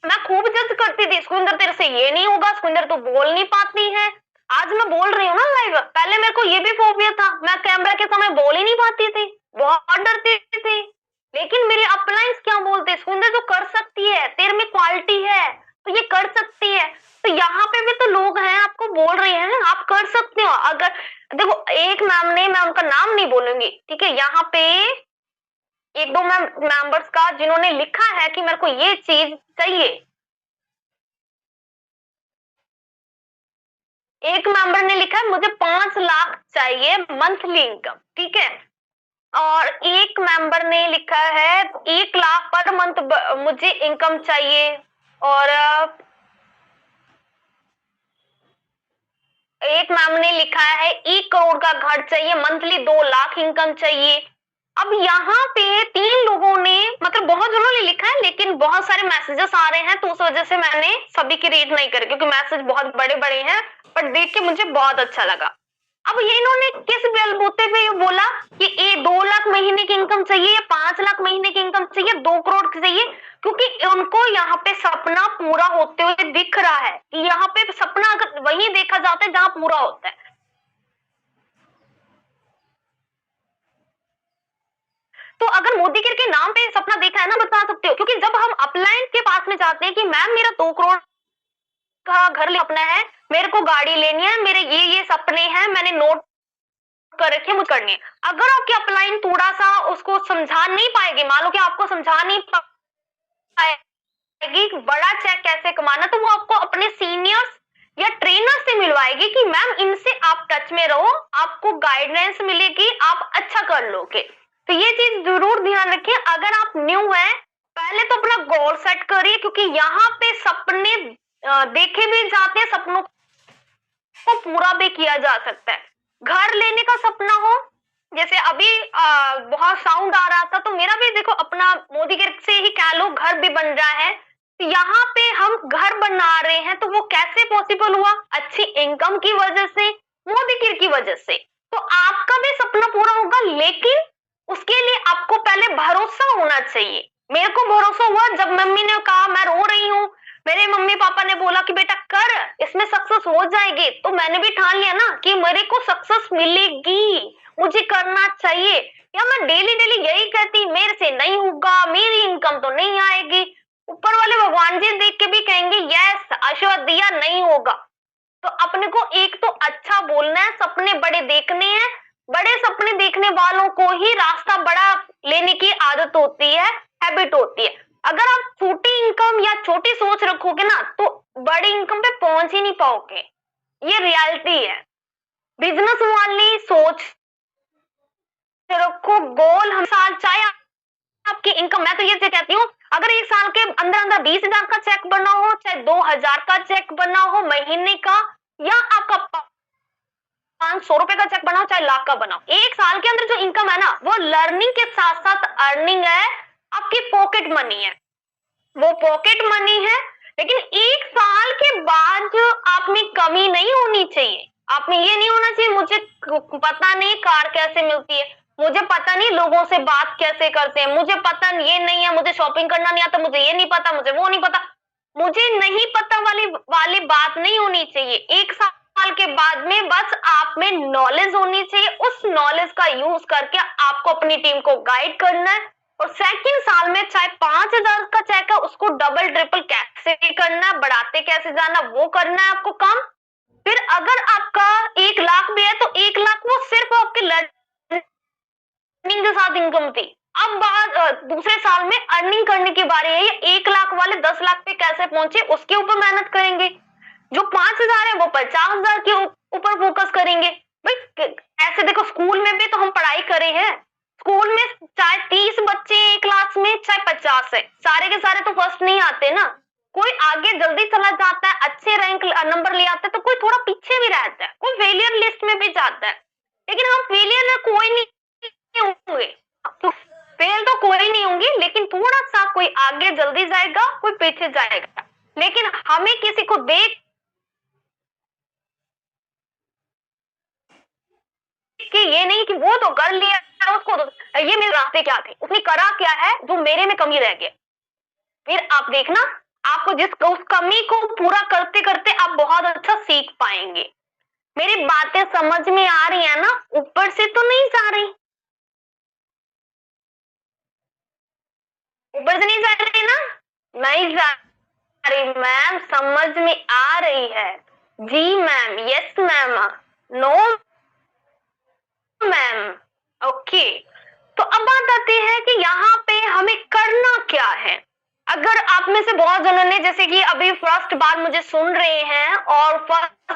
मैं खूब जज करती थी, सुंदर तेरे से ये नहीं होगा, सुंदर तो बोल नहीं पाती है। आज मैं बोल रही हूँ ना लाइव, पहले मेरे को ये भी फोबिया था, मैं कैमरा के समय बोल ही नहीं पाती थी, बहुत डरती थी। लेकिन मेरे अपलाइंस क्या बोलते, सुंदर तो कर सकती है, तेरे में क्वालिटी है तो ये कर सकती है। तो यहाँ पे भी तो लोग हैं आपको बोल रहे हैं आप कर सकते हो। अगर देखो एक मैम ने, मैं उनका नाम नहीं बोलूंगी, ठीक है, यहाँ पे एक दो मेंबर्स का जिन्होंने लिखा है कि मेरे को ये चीज चाहिए। एक मेंबर ने लिखा है मुझे 5 लाख चाहिए मंथली इनकम, ठीक है, और एक मेंबर ने लिखा है 1 लाख पर मंथ मुझे इनकम चाहिए, और एक मैम ने लिखा है 1 करोड़ का घर चाहिए, मंथली 2 लाख इनकम चाहिए। अब यहाँ पे 3 लोगों ने, मतलब बहुत जनों ने लिखा है, लेकिन बहुत सारे मैसेजेस आ रहे हैं तो उस वजह से मैंने सभी की रीड नहीं करी, क्योंकि मैसेज बहुत बड़े बड़े हैं, पर देख के मुझे बहुत अच्छा लगा। अब ये इन्होंने किस बलबूते पे ये बोला कि ये 2 लाख महीने की इनकम चाहिए या 5 लाख महीने की इनकम चाहिए, 2 करोड़ की चाहिए? क्योंकि उनको यहाँ पे सपना पूरा होते हुए दिख रहा है कि यहाँ पे सपना अगर वही देखा जाता है जहां पूरा होता है। तो अगर मोदी केयर के नाम पे सपना देखा है ना, बता सकते हो, क्योंकि जब हम अपलाइन के पास में जाते हैं कि मैम मेरा 2 करोड़ का घर अपना है, मेरे को गाड़ी लेनी है, मेरे ये सपने हैं, मैंने नोट कर रखे, मुझे करनी है। अगर आपकी अपलाइन थोड़ा सा उसको समझा नहीं पाएगी, मान लो कि आपको समझा नहीं पाएगी बड़ा चेक कैसे कमाना, तो वो आपको अपने सीनियर्स या ट्रेनर से मिलवाएगी कि मैम इनसे आप टच में रहो, आपको गाइडेंस मिलेगी, आप अच्छा कर लोगे। तो ये चीज जरूर ध्यान रखिए। अगर आप न्यू है, पहले तो अपना गोल सेट करिए, क्योंकि यहाँ पे सपने देखे भी जाते हैं, सपनों को पूरा भी किया जा सकता है। घर लेने का सपना हो, जैसे अभी बहुत साउंड आ रहा था, तो मेरा भी देखो अपना मोदी के से ही कह लो घर भी बन रहा है। तो यहाँ पे हम घर बना रहे हैं, तो वो कैसे पॉसिबल हुआ? अच्छी इनकम की वजह से, मोदी केयर की वजह से। तो आपका भी सपना पूरा होगा, लेकिन उसके लिए आपको पहले भरोसा होना चाहिए। मेरे को भरोसा हुआ जब मम्मी ने कहा, मैं रो रही हूँ, मेरे मम्मी पापा ने बोला कि बेटा कर, इसमें सक्सेस हो जाएगी, तो मैंने भी ठान लिया ना कि मेरे को सक्सेस मिलेगी, मुझे करना चाहिए। या मैं डेली डेली यही कहती मेरे से नहीं होगा, मेरी इनकम तो नहीं आएगी, ऊपर वाले भगवान जी देख के भी कहेंगे यस आशीर्वाद दिया, नहीं होगा। तो अपने को एक तो अच्छा बोलना है, सपने बड़े देखने हैं, बड़े सपने देखने वालों को ही रास्ता बड़ा लेने की आदत होती है, हैबिट होती है। अगर आप छोटी इनकम या छोटी सोच रखोगे ना, तो बड़ी इनकम पे पहुंच ही नहीं पाओगे, ये रियलिटी है। बिजनेस वाली सोच रखो, गोल हम साल चाहे आपकी इनकम, मैं तो ये कहती हूँ अगर एक साल के अंदर अंदर 20,000 का चेक बना हो, चाहे 2,000 का चेक बना हो महीने का, या आपका 500 रुपए का चेक बनाओ चाहे लाख का बनाओ, 1 साल के अंदर जो इनकम है ना वो लर्निंग के साथ साथ अर्निंग है, आपकी पॉकेट मनी है, वो पॉकेट मनी है। लेकिन 1 साल के बाद आप में कमी नहीं होनी चाहिए, आप में ये नहीं होना चाहिए मुझे पता नहीं कार कैसे मिलती है, मुझे पता नहीं लोगों से बात कैसे करते हैं, मुझे पता ये नहीं है, मुझे शॉपिंग करना नहीं आता, मुझे ये नहीं पता, मुझे वो नहीं पता, मुझे नहीं पता वाली बात नहीं होनी चाहिए। 1 साल के बाद में बस आप में नॉलेज होनी चाहिए, उस नॉलेज का यूज करके आपको अपनी टीम को गाइड करना है, और सेकंड साल में चाहे 5,000 का चेक है उसको डबल ट्रिपल कैसे करना, बढ़ाते कैसे जाना, वो करना है आपको काम। फिर अगर आपका 1 लाख भी है तो 1 लाख वो सिर्फ आपके लर्निंग के साथ इनकम थी। अब बात दूसरे साल में अर्निंग करने की बारी है, ये 1 लाख वाले 10 लाख पे कैसे पहुंचे उसके ऊपर मेहनत करेंगे, जो 5,000 है वो 50,000 के ऊपर फोकस करेंगे। भाई ऐसे देखो स्कूल में भी तो हम पढ़ाई करे हैं, स्कूल में चाहे 30 बच्चे एक क्लास में चाहे 50 है, सारे के सारे तो फर्स्ट नहीं आते ना, कोई आगे जल्दी चला जाता है, अच्छे रैंक नंबर ले आता है, तो कोई थोड़ा पीछे भी रहता है, कोई फेलियर लिस्ट में भी जाता है। लेकिन हम फेलियर में कोई नहीं होंगे, फेल तो कोई नहीं होंगे, लेकिन थोड़ा सा कोई आगे जल्दी जाएगा कोई पीछे जाएगा। लेकिन हमें किसी को देख कि ये नहीं कि वो तो कर लिया उसको तो ये मेरे रास्ते क्या थे, उसने करा क्या है जो मेरे में कमी रह गया। फिर आप देखना आपको उस कमी को पूरा करते करते आप बहुत अच्छा सीख पाएंगे। मेरी बातें समझ में आ रही है ना, ऊपर से तो नहीं जा रही, ऊपर से नहीं जा रही ना, नहीं जा रही मैम, समझ में आ रही है जी ma'am, yes ma'am, no ma'am, okay. तो अब बात आती है कि यहाँ पे हमें करना क्या है। अगर आप में से बहुत जनों ने जैसे कि अभी फर्स्ट बार मुझे सुन रहे हैं और फर्स्ट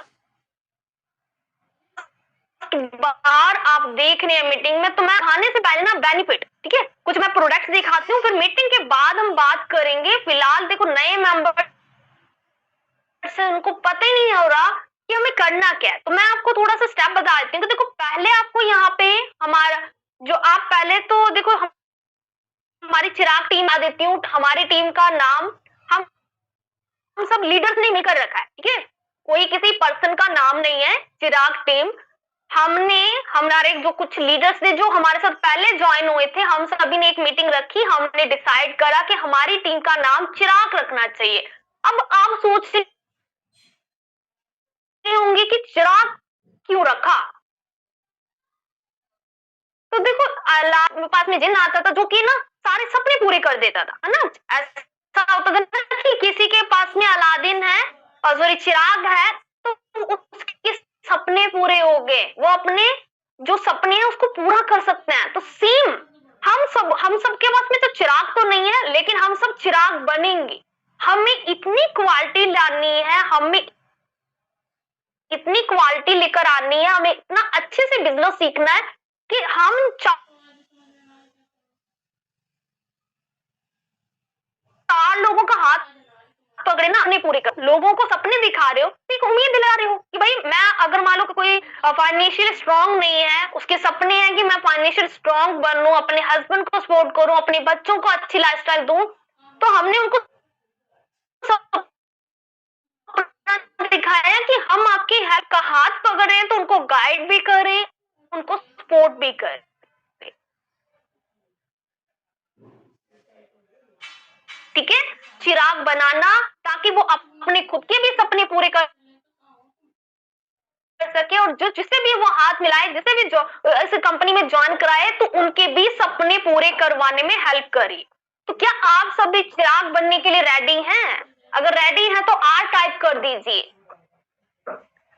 बार आप देख रहे हैं मीटिंग में, तो मैं आने से पहले ना बेनिफिट, ठीक है, कुछ मैं प्रोडक्ट्स दिखाती हूँ, फिर मीटिंग के बाद हम बात करेंगे। फिलहाल देखो नए मेंबर से उनको पता ही नहीं हो रहा कि हमें करना क्या है, तो मैं आपको थोड़ा सा स्टेप बता देती हूँ। तो देखो पहले आपको यहाँ पे हमारा जो आप पहले तो देखो हमारी चिराग टीम आ देती हूँ, हमारी टीम का नाम हम सब लीडर्स ने मिलकर रखा है, ठीक है, कोई किसी पर्सन का नाम नहीं है, चिराग टीम। हमने हमारे जो कुछ लीडर्स थे जो हमारे साथ पहले ज्वाइन हुए थे, हम सभी ने एक मीटिंग रखी, हमने डिसाइड करा कि हमारी टीम का नाम चिराग रखना चाहिए। अब आप सोच रहे होंगे कि चिराग क्यों रखा, तो देखो पास में जिन आता था जो कि ना सारे सपने पूरे कर देता था, है ना, ऐसा होता था ना कि किसी के पास में अलादीन है और सॉरी चिराग है, तो उसके सपने पूरे हो गए, वो अपने जो सपने हैं उसको पूरा कर सकते हैं। तो सेम हम सब के पास में तो चिराग तो नहीं है, लेकिन हम सब चिराग बनेंगे। हमें इतनी क्वालिटी लानी है, हमें इतनी क्वालिटी लेकर आनी है, हमें इतना अच्छे से बिजनेस सीखना है कि हम 4 लोगों का हाथ पकड़े ना, अपने पूरे कर, लोगों को सपने दिखा रहे हो, एक उम्मीद दिला रहे हो कि भाई मैं अगर मान लो कि कोई फाइनेंशियल स्ट्रांग नहीं है, उसके सपने हैं कि मैं फाइनेंशियल स्ट्रांग बनूं, अपने हस्बैंड को सपोर्ट करूं, अपने बच्चों को अच्छी लाइफस्टाइल दूं, तो हमने उनको दिखाया कि हम आपकी हेल्प का हाथ पकड़ रहे हैं, तो उनको गाइड भी करें, उनको सपोर्ट भी करें, ठीक है, चिराग बनाना ताकि वो अपने खुद के भी सपने पूरे कर सके, और जो जिसे भी वो हाथ मिलाए, जिसे भी जो इस कंपनी में ज्वाइन कराए, तो उनके भी सपने पूरे करवाने में हेल्प करे। तो क्या आप सभी चिराग बनने के लिए रेडी हैं? अगर रेडी हैं तो आर टाइप कर दीजिए।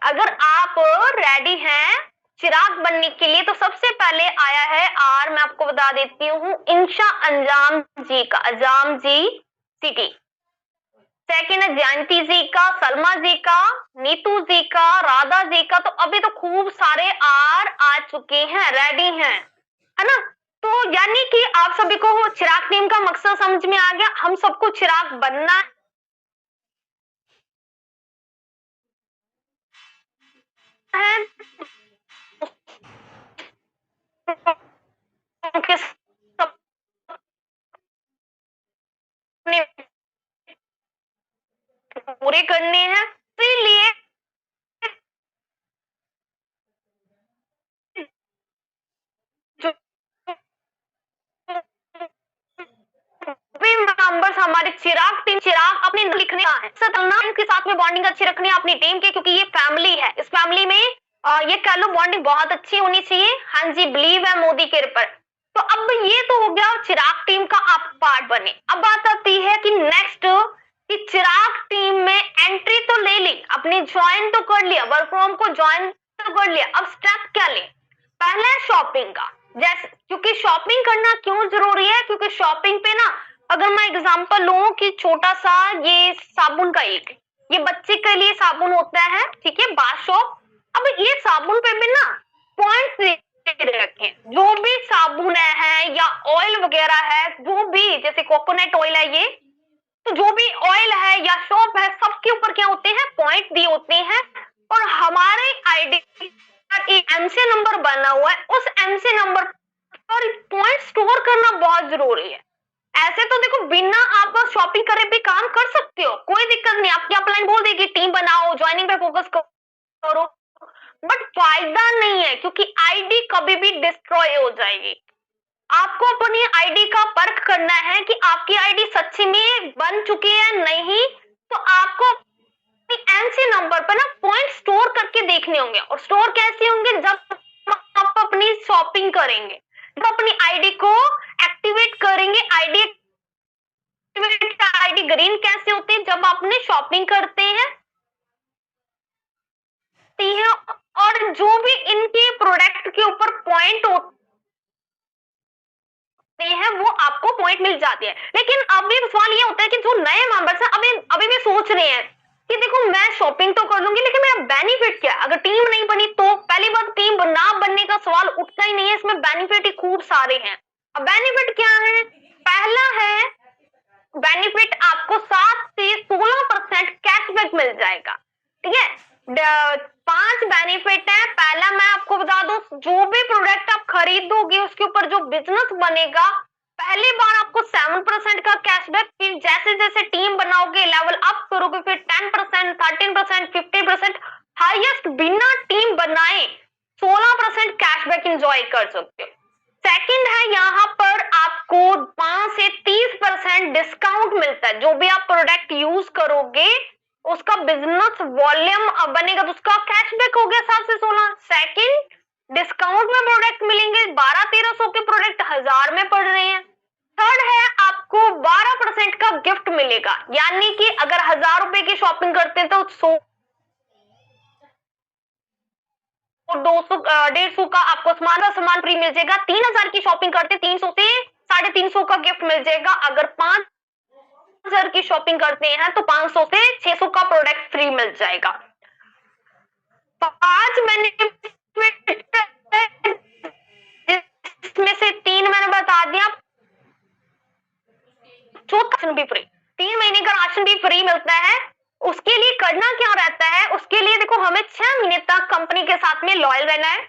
अगर आप रेडी हैं चिराग बनने के लिए, तो सबसे पहले आया है आर, मैं आपको बता देती हूँ, इंशा अंजाम जी का, अजाम जी सिटी। सेकंड है जयंती जी का, सलमा जी का, नीतू जी का, राधा जी का। तो अभी तो खूब सारे आर आ चुके हैं, रेडी हैं, है ना। तो यानी कि आप सभी को चिराग टीम का मकसद समझ में आ गया, हम सबको चिराग बनना है, के सपने पूरे करने हैं, इसीलिए मेंबर्स हमारे चिराग अपने लिखने का है के साथ में बॉन्डिंग अच्छी रखनी है अपनी टीम के, क्योंकि ये फैमिली है। इस फैमिली में ये कह लो बॉन्डिंग बहुत अच्छी होनी चाहिए। हाँ जी, बिलीव है मोदी के ऊपर। तो अब ये तो हो गया चिराग टीम का आप पार्ट बने। अब बात आती है कि नेक्स्ट कि चिराग टीम में एंट्री तो ले ली, अपने ज्वाइन तो कर लिया, वर्क फ्रॉम को ज्वाइन तो कर लिया। अब स्टेप क्या ले? पहला है शॉपिंग का। जैसे क्योंकि शॉपिंग करना क्यों जरूरी है? क्योंकि शॉपिंग पे ना, अगर मैं एग्जांपल लूं कि छोटा सा ये साबुन का एक, ये बच्चे के लिए साबुन होता है, ठीक है, बाथ शॉप। अब ये साबुन पे भी ना पॉइंट्स दे रखे, जो भी साबुन है या ऑयल वगैरह है, जो भी जैसे कोकोनट ऑयल है, ये तो जो भी ऑयल है या शॉप है, सबके ऊपर क्या होते हैं? पॉइंट दिए होते हैं। और हमारे आईडी एक एमसी नंबर बना हुआ है, उस एमसी नंबर पर पॉइंट स्टोर करना बहुत जरूरी है। ऐसे तो देखो बिना आप शॉपिंग करे भी काम कर सकते हो, कोई दिक्कत नहीं। आपकी अपलाइन बोल देगी टीम बनाओ, ज्वाइनिंग पे फोकस करो, बट फायदा नहीं है, क्योंकि आईडी कभी भी डिस्ट्रॉय हो जाएगी। आपको अपनी आईडी का परख करना है कि आपकी आईडी सच्ची में बन चुकी है नहीं। तो आपको एमसी नंबर पर ना पॉइंट स्टोर करके देखने होंगे। और स्टोर कैसे होंगे? जब आप अपनी शॉपिंग करेंगे, जब अपनी आईडी को एक्टिवेट करेंगे। आईडी ग्रीन कैसे होते हैं? जब आपने शॉपिंग करते हैं। और जो भी इनके प्रोडक्ट के ऊपर पॉइंट होते हैं वो आपको पॉइंट मिल जाती है। लेकिन अभी सवाल ये होता है कि जो नए मेंबर्स हैं अभी भी सोच रहे हैं कि देखो मैं शॉपिंग तो कर लूंगी, लेकिन मेरा बेनिफिट क्या है? अगर टीम नहीं बनी तो पहली बात, टीम ना बनने का सवाल उठता ही नहीं है, इसमें बेनिफिट ही खूब सारे हैं। अब बेनिफिट क्या है? पहला है बेनिफिट, आपको 7 से 16% कैशबैक मिल जाएगा, ठीक है। 5 बेनिफिट है। पहला मैं आपको बता दूं, जो भी प्रोडक्ट आप खरीदोगे उसके ऊपर जो बिजनेस बनेगा, पहली बार आपको 7% का कैशबैक। फिर जैसे जैसे टीम बनाओगे, लेवल अप करोगे, फिर 10%, 13%, 15%, हाईएस्ट बिना टीम बनाए 16% कैशबैक एंजॉय कर सकते हो। सेकंड है, यहाँ पर आपको 5 से 30% डिस्काउंट मिलता है। जो भी आप प्रोडक्ट यूज करोगे उसका बिजनेस वॉल्यूम बनेगा तो उसका कैशबैक हो गया 7 से 16। सेकंड, डिस्काउंट में प्रोडक्ट मिलेंगे। 1200-1300 के प्रोडक्ट 1000 में पड़ रहे हैं। थर्ड है, आपको 12% का गिफ्ट मिलेगा, यानी कि अगर 1000 रुपए की शॉपिंग करते हैं तो 100 200 150 का आपको सामान फ्री मिल जाएगा। 3000 की शॉपिंग करते 300 से 350 का गिफ्ट मिल जाएगा। अगर 5000 की शॉपिंग करते हैं तो 500 से 600 का प्रोडक्ट फ्री मिल जाएगा। 5 बेनिफिट जिसमें से 3 मैंने बता दिया। चौथा राशन भी फ्री, 3 महीने का राशन भी फ्री मिलता है। उसके लिए करना क्या रहता है? उसके लिए देखो, हमें 6 महीने तक कंपनी के साथ में लॉयल रहना है।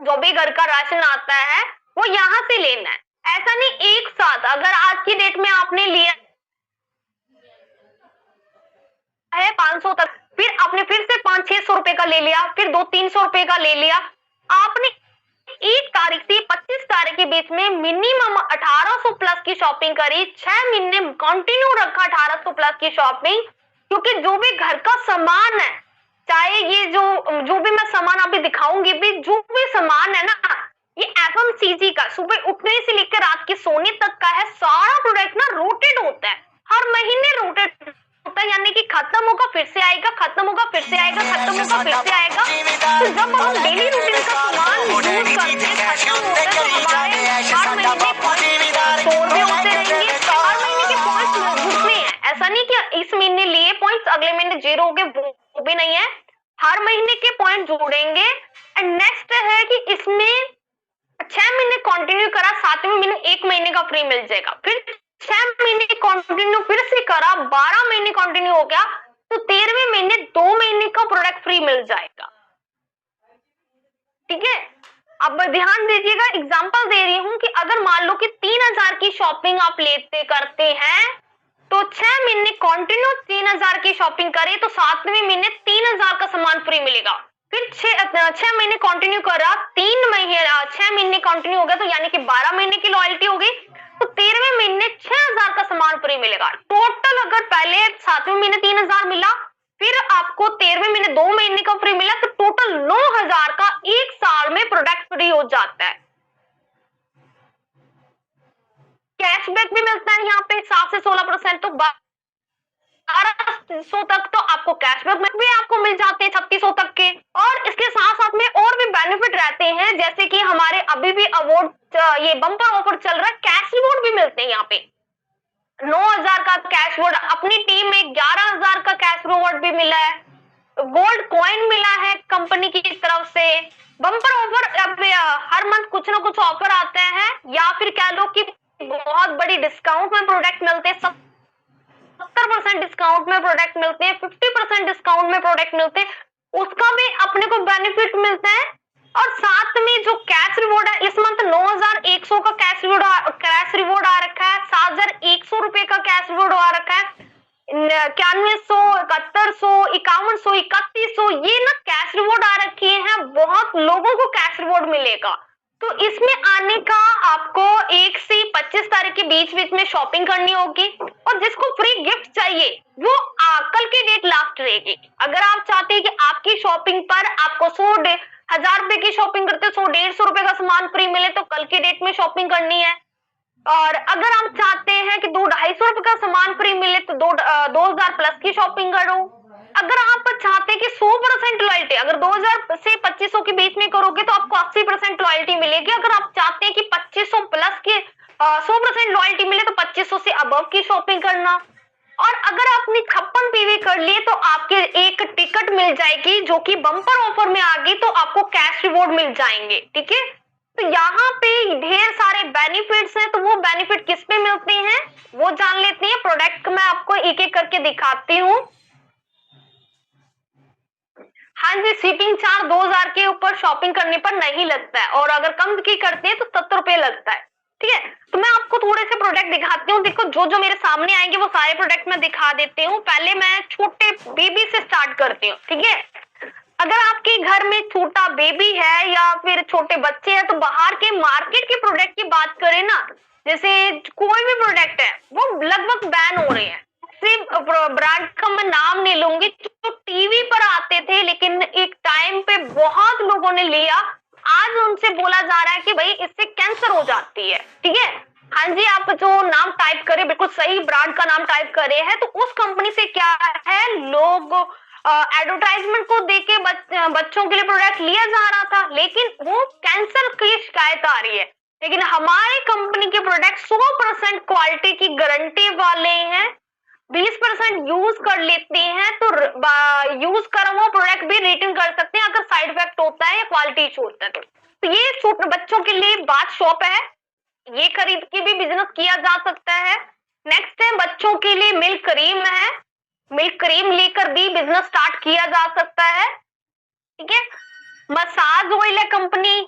जो भी घर का राशन आता है वो यहां से लेना है, ऐसा नहीं एक साथ। अगर आज की डेट में आपने लिया है 500 तक, फिर आपने फिर से 500-600 रुपए का ले लिया, फिर 200-300 रुपए का ले लिया, आपने 1 तारीख से 25 तारीख के बीच में मिनिमम 1800 प्लस की शॉपिंग करी, 6 महीने कंटिन्यू रखा 1800 प्लस की शॉपिंग। क्योंकि जो भी घर का सामान है, चाहे ये जो भी मैं सामान अभी दिखाऊंगी भी, जो भी सामान है ना, ये एफएमसीजी का सुबह उठने से लेकर रात के सोने तक का है। सारा प्रोडक्ट ना रोटेट होता है, हर महीने रोटेट होता है, यानी कि खत्म होगा फिर से आएगा, खत्म होगा फिर से आएगा, खत्म होगा फिर से आएगा। तो जब हम डेली रूटीन का सामान यूज करते हैं, खत्म होता है, तो हमारे हर महीने पॉइंट्स स्टोर में होते रहेंगे, हर महीने के पॉइंट्स जुड़ते हैं। ऐसा नहीं कि इस महीने लिए पॉइंट्स अगले महीने 0 हो गए, वो भी नहीं है, हर महीने के पॉइंट जोड़ेंगे। एंड नेक्स्ट है कि इसमें 6 महीने कंटिन्यू करा, 7वें महीने 1 महीने का फ्री मिल जाएगा। फिर 6 महीने कंटिन्यू फिर से करा, 12 महीने कंटिन्यू हो गया तो 13वें महीने 2 महीने का प्रोडक्ट फ्री मिल जाएगा, ठीक है। अब ध्यान दीजिएगा, एग्जांपल दे रही हूं कि अगर मान लो कि 3000 की शॉपिंग आप लेते करते हैं तो 6 महीने कंटिन्यू 3000 की शॉपिंग करें तो 7वें महीने 3000 का सामान फ्री मिलेगा। फिर 6 महीने कंटिन्यू करा, 6 महीने कंटिन्यू हो गया तो यानी कि 12 महीने की लॉयल्टी हो गई, तो 13वें महीने 6000 का सामान फ्री मिलेगा। टोटल अगर पहले 7वें महीने 3000 मिला, फिर आपको 13वें महीने 2 महीने का फ्री मिला, तो टोटल 9000 का एक साल में प्रोडक्ट फ्री हो जाता है। कैशबैक भी मिलता है यहाँ पे 7 से 16%, तो 1200 तक तो आपको कैशबैक में भी आपको मिल जाते हैं, 3600 तक के। और इसके साथ साथ में और भी बेनिफिट रहते हैं, जैसे कि हमारे अभी भी अवार्ड, ये बम्पर ऑफर चल रहा है, कैश रिवॉर्ड भी मिलते हैं यहाँ पे। 9000 का कैश रिवॉर्ड, अपनी टीम में 11000 का कैश रिवॉर्ड भी मिला है, गोल्ड कॉइन मिला है कंपनी की तरफ से। बम्पर ऑफर, हर मंथ कुछ ना कुछ ऑफर आते हैं, या फिर कह लो कि बहुत बड़ी डिस्काउंट में प्रोडक्ट मिलते हैं, 70% डिस्काउंट में प्रोडक्ट मिलते हैं, 50% डिस्काउंट में प्रोडक्ट मिलते हैं, उसका भी अपने को बेनिफिट मिलता है। और साथ में जो कैश रिवॉर्ड है, इस मंथ 9100 का कैश रिवॉर्ड आ रखा है, 7100 रुपए का कैश रिवॉर्ड आ रखा है, 9100, 7100, 5100, 3100, ये ना कैश रिवॉर्ड आ रखे हैं, बहुत लोगों को कैश रिवॉर्ड मिलेगा। तो इसमें आने का आपको 1 से 25 तारीख के बीच बीच में शॉपिंग करनी होगी, और जिसको फ्री गिफ्ट चाहिए वो कल की डेट लास्ट रहेगी। अगर आप चाहते हैं कि आपकी शॉपिंग पर आपको 1000 रुपए की शॉपिंग करते 100-150 रुपए का सामान फ्री मिले तो कल की डेट में शॉपिंग करनी है। और अगर आप चाहते हैं कि 200-250 रुपए का सामान फ्री मिले तो 2000 प्लस की शॉपिंग करो। अगर आप चाहते हैं कि 100% लॉयल्टी, अगर 2000 से 2500 के बीच में करोगे तो आपको 80% लॉयल्टी मिलेगी। अगर आप चाहते हैं कि 2500 प्लस के 100% लॉयल्टी मिले तो 2500 से अबव की शॉपिंग करना। और अगर आपने 56 पीवी कर लिए तो आपके एक टिकट मिल जाएगी जो कि बम्पर ऑफर में आ गई, तो आपको कैश रिवॉर्ड मिल जाएंगे। ठीक है, तो यहाँ पे ढेर सारे बेनिफिट्स हैं, तो वो बेनिफिट किस पे मिलते हैं वो जान लेते हैं। प्रोडक्ट मैं आपको एक एक करके दिखाती हूँ। हाँ जी, शिपिंग चार्ज 2000 के ऊपर शॉपिंग करने पर नहीं लगता है, और अगर कम की करते हैं तो 70 रुपए लगता है। ठीक है, तो मैं आपको थोड़े से प्रोडक्ट दिखाती हूँ। देखो, जो जो मेरे सामने आएंगे वो सारे प्रोडक्ट मैं दिखा देती हूँ। पहले मैं छोटे बेबी से स्टार्ट करती हूँ। ठीक है, अगर आपके घर में छोटा बेबी है या फिर छोटे बच्चे हैं तो बाहर के मार्केट के प्रोडक्ट की बात करें ना, जैसे कोई भी प्रोडक्ट है वो लगभग बैन हो रहे हैं। सिर्फ ब्रांड का मैं नाम नहीं लूंगी, जो टीवी पर आते थे लेकिन एक टाइम पे बहुत लोगों ने लिया, आज उनसे बोला जा रहा है कि भाई इससे कैंसर हो जाती है। ठीक है, हाँ जी, आप जो नाम टाइप करें, बिल्कुल सही ब्रांड का नाम टाइप करे हैं, तो उस कंपनी से क्या है, लोग एडवर्टाइजमेंट को देके बच्चों के लिए प्रोडक्ट लिया जा रहा था, लेकिन वो कैंसर की शिकायत आ रही है। लेकिन हमारी कंपनी के प्रोडक्ट 100% क्वालिटी की गारंटी वाले हैं, 20% यूज कर लेते हैं तो यूज करा हुआ प्रोडक्ट भी रिटर्न कर सकते हैं अगर साइड इफेक्ट होता है या क्वालिटी इशू होता है। तो ये छोटे बच्चों के लिए बात शॉप है, ये खरीद के भी बिजनेस किया जा सकता है। नेक्स्ट है बच्चों के लिए मिल्क क्रीम है, मिल्क क्रीम लेकर भी बिजनेस स्टार्ट किया जा सकता है। ठीक है, मसाज ऑयल है कंपनी,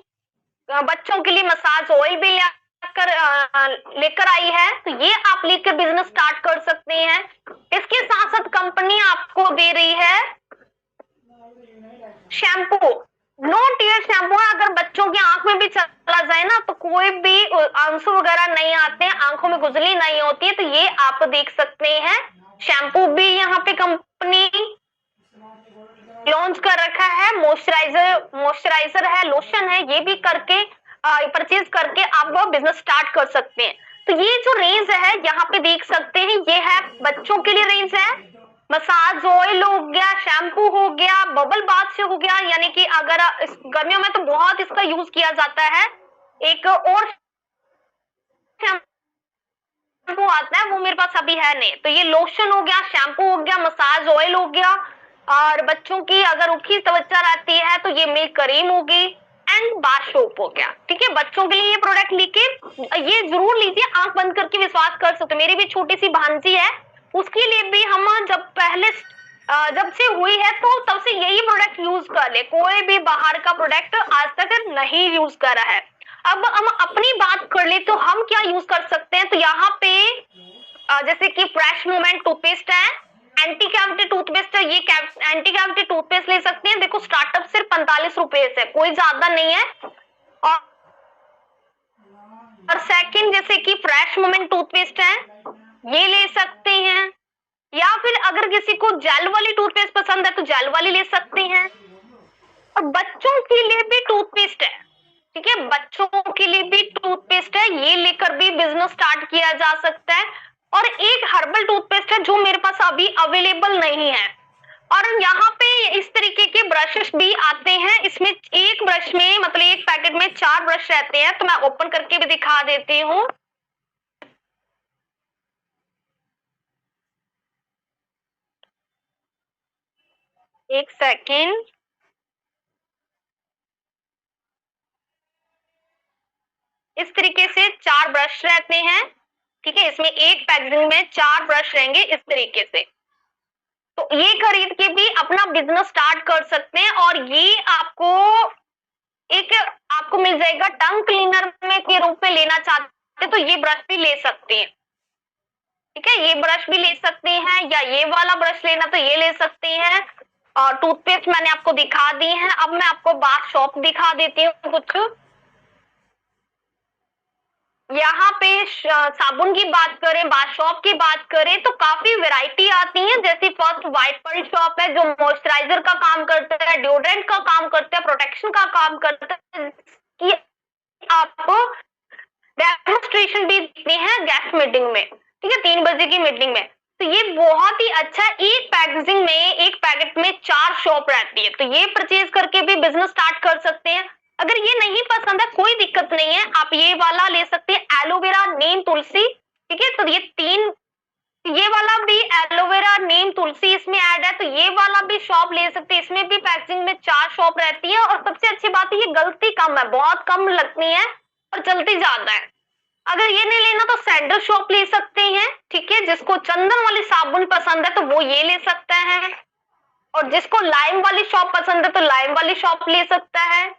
बच्चों के लिए मसाज ऑयल भी लेकर आई है, तो ये आप लेकर बिजनेस स्टार्ट कर सकते हैं। इसके साथ साथ कंपनी आपको दे रही है शैम्पू, नो टीयर शैम्पू है। अगर बच्चों की आंख में भी चला जाए ना तो कोई भी आंसू वगैरह नहीं आते हैं, आंखों में खुजली नहीं होती है, तो ये आप देख सकते हैं। शैम्पू भी यहाँ पे कंपनी लॉन्च कर रखा है, मॉइस्चराइजर है, लोशन है, ये भी करके परचेज करके आप बिजनेस स्टार्ट कर सकते हैं। तो ये जो रेंज है यहाँ पे देख सकते हैं, ये है बच्चों के लिए रेंज है। मसाज ऑयल हो गया, शैम्पू हो गया, बबल बाथ से हो गया, यानी कि अगर गर्मियों में तो बहुत इसका यूज किया जाता है। एक और शैम्पू आता है, वो मेरे पास अभी है नहीं। तो ये लोशन हो गया, शैम्पू हो गया, मसाज ऑयल हो गया, और बच्चों की अगर उनकी त्वचा रहती है तो ये मिल्क क्रीम होगी एंड बार सोप हो गया। ठीक है, बच्चों के लिए ये प्रोडक्ट लेके ये जरूर लीजिए, आंख बंद करके विश्वास कर सकते। मेरी भी छोटी सी भांजी है, उसके लिए भी हम जब पहले जब से हुई है तो तब से यही प्रोडक्ट यूज कर ले, कोई भी बाहर का प्रोडक्ट आज तक नहीं यूज करा है। अब हम अपनी बात कर ले तो हम क्या यूज कर सकते हैं, तो यहाँ पे जैसे कि फ्रेश मूवमेंट टूथपेस्ट है, एंटी कैविटी टूथपेस्ट है, ये एंटी कैविटी टूथपेस्ट ले सकते हैं। देखो स्टार्टअप सिर्फ 45 रुपए से, कोई ज्यादा नहीं है। और सेकंड जैसे कि फ्रेश मूवमेंट टूथपेस्ट है, ये ले सकते हैं। या फिर अगर किसी को जेल वाली टूथपेस्ट पसंद है तो जेल वाली ले सकते हैं। और बच्चों के लिए भी टूथपेस्ट है, ठीक है, बच्चों के लिए भी टूथपेस्ट है, ये लेकर भी बिजनेस स्टार्ट किया जा सकता है। और एक हर्बल टूथपेस्ट है जो मेरे पास अभी अवेलेबल नहीं है। और यहाँ पे इस तरीके के ब्रशेस भी आते हैं, इसमें एक ब्रश में मतलब एक पैकेट में 4 ब्रश रहते हैं, तो मैं ओपन करके भी दिखा देती हूँ। एक सेकेंड। इस तरीके से 4 ब्रश रहते हैं, ठीक है, इसमें एक पैकेजिंग में 4 ब्रश रहेंगे इस तरीके से। तो ये खरीद के भी अपना बिजनेस स्टार्ट कर सकते हैं। और ये आपको मिल जाएगा टंग क्लीनर में के रूप में लेना चाहते तो ये ब्रश भी ले सकते हैं, ठीक है, ये ब्रश भी ले सकते हैं, या ये वाला ब्रश लेना तो ये ले सकते हैं। और टूथपेस्ट मैंने आपको दिखा दी है। अब मैं आपको बाथ शॉप दिखा देती हूँ कुछ। यहाँ पे साबुन की बात करें, बाथ शॉप की बात करें तो काफी वैरायटी आती है। जैसे फर्स्ट व्हाइट पर्ल शॉप है जो मॉइस्चराइजर का काम करता है, डिओड्रेंट का काम करता है, प्रोटेक्शन का काम करता है, कि आपको डेमोन्स्ट्रेशन भी देखते हैं गैस मीटिंग में, ठीक है, 3 बजे की मीटिंग में। तो ये बहुत ही अच्छा, एक पैकेजिंग में एक पैकेट में 4 शॉप रहती है, तो ये परचेज करके भी बिजनेस स्टार्ट कर सकते हैं। अगर ये नहीं पसंद है कोई दिक्कत नहीं है, आप ये वाला ले सकते हैं, एलोवेरा नीम तुलसी, ठीक है। तो ये वाला भी एलोवेरा नीम तुलसी इसमें ऐड है, तो ये वाला भी शॉप ले सकते हैं। इसमें भी पैकेजिंग में 4 शॉप रहती है। और सबसे अच्छी बात है ये गलती कम है, बहुत कम लगती है और चलती ज्यादा है। अगर ये नहीं लेना तो सैंडल शॉप ले सकते हैं, ठीक है, जिसको चंदन वाली साबुन पसंद है तो वो ये ले सकता है। और जिसको लाइम वाली शॉप पसंद है तो लाइम वाली शॉप ले सकता है,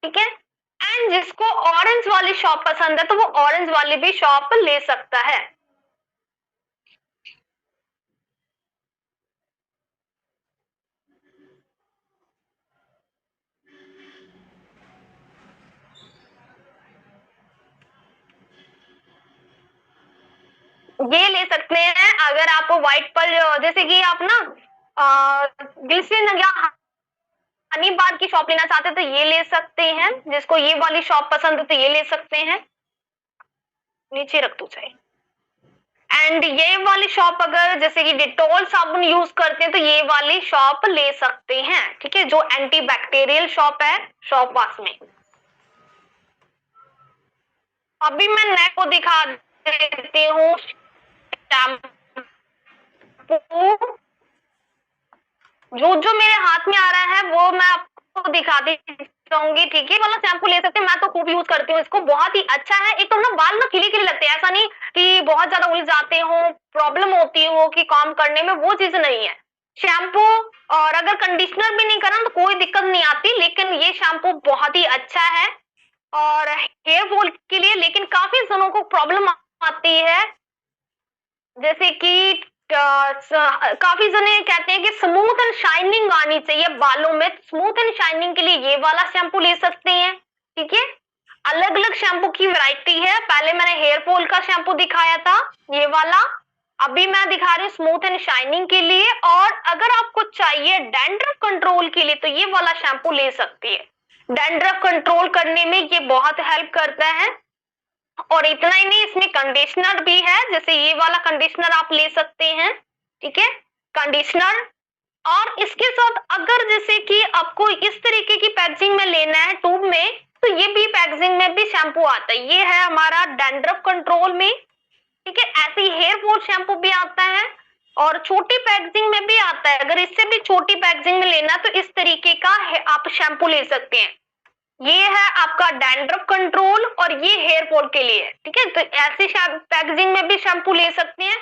ठीक है। एंड जिसको ऑरेंज वाली शॉप पसंद है तो वो ऑरेंज वाली भी शॉप ले सकता है। ये ले सकते हैं अगर आपको व्हाइट पर्ल, जैसे कि आप ना ग्लिसरीन या हनी बार की शॉप लेना चाहते हैं तो ये ले सकते हैं। जिसको ये वाली शॉप पसंद है तो ये ले सकते हैं, नीचे रख दो चाहे। एंड ये वाली शॉप अगर जैसे कि डिटॉल साबुन यूज करते हैं तो ये वाली शॉप ले सकते हैं, ठीक है, जो एंटी बैक्टीरियल शॉप है शॉप पास में। अभी मैं नेक को दिखा देती हूँ, जो जो मेरे हाथ में आ रहा है वो मैं आपको दिखाती जाऊंगी, ठीक है। वाला शैम्पू ले सकते हैं, मैं तो खूब यूज करती हूँ इसको, बहुत ही अच्छा है। एक तो ना बाल ना खिले खिले लगते हैं, ऐसा नहीं कि बहुत ज्यादा उलझ जाते हो, प्रॉब्लम होती हो कि काम करने में, वो चीज नहीं है। शैम्पू और अगर कंडीशनर भी नहीं करा तो कोई दिक्कत नहीं आती, लेकिन ये शैम्पू बहुत ही अच्छा है और हेयर फॉल के लिए। लेकिन काफी जनों को प्रॉब्लम आती है, जैसे कि काफी जने कहते हैं कि स्मूथ एंड शाइनिंग आनी चाहिए बालों में। स्मूथ एंड शाइनिंग के लिए ये वाला शैम्पू ले सकते हैं, ठीक है। अलग अलग शैम्पू की वैरायटी है, पहले मैंने हेयर फॉल का शैम्पू दिखाया था ये वाला, अभी मैं दिखा रही हूँ स्मूथ एंड शाइनिंग के लिए। और अगर आपको चाहिए डैंड्रफ कंट्रोल के लिए तो ये वाला शैम्पू ले सकती है, डैंड्रफ कंट्रोल करने में ये बहुत हेल्प करता है। और इतना ही नहीं, इसमें कंडीशनर भी है, जैसे ये वाला कंडीशनर आप ले सकते हैं, ठीक है, कंडीशनर। और इसके साथ अगर जैसे कि आपको इस तरीके की पैकेजिंग में लेना है ट्यूब में, तो ये भी पैकेजिंग में भी शैम्पू आता है, ये है हमारा डैंड्रफ कंट्रोल में, ठीक है। ऐसे ही हेयर फॉल शैम्पू भी आता है और छोटी पैकेजिंग में भी आता है। अगर इससे भी छोटी पैकेजिंग में लेना तो इस तरीके का आप शैम्पू ले सकते हैं। ये है आपका डैंड्रफ कंट्रोल और ये हेयर फॉल के लिए, ठीक है। तो ऐसी पैकेजिंग में भी शैम्पू ले सकते हैं।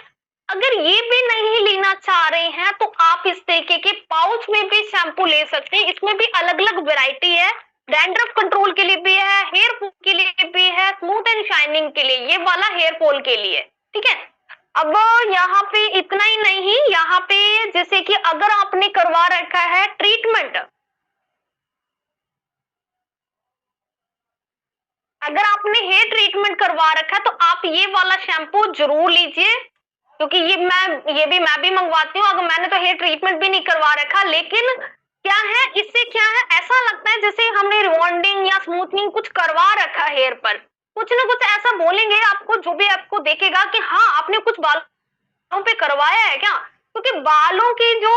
अगर ये भी नहीं लेना चाह रहे हैं तो आप इस तरीके के पाउच में भी शैम्पू ले सकते हैं। इसमें भी अलग अलग वैरायटी है, डैंड्रफ कंट्रोल के लिए भी है, हेयर फॉल के लिए भी है, स्मूथ एंड शाइनिंग के लिए, ये वाला हेयर फॉल के लिए। ठीक है, अब यहाँ पे इतना ही नहीं, यहाँ पे जैसे कि अगर आपने करवा रखा है ट्रीटमेंट, अगर आपने हेयर ट्रीटमेंट करवा रखा है तो आप ये वाला शैम्पू जरूर लीजिए, क्योंकि मैं भी मंगवाती हूँ। अगर मैंने तो हेयर ट्रीटमेंट भी नहीं करवा रखा, लेकिन क्या है इससे, क्या है ऐसा लगता है जैसे हमने रिबॉन्डिंग या स्मूथनिंग कुछ करवा रखा है हेयर पर। कुछ ना कुछ ऐसा बोलेंगे आपको, जो भी आपको देखेगा कि हाँ आपने कुछ बालों पे करवाया है क्या, क्योंकि बालों की जो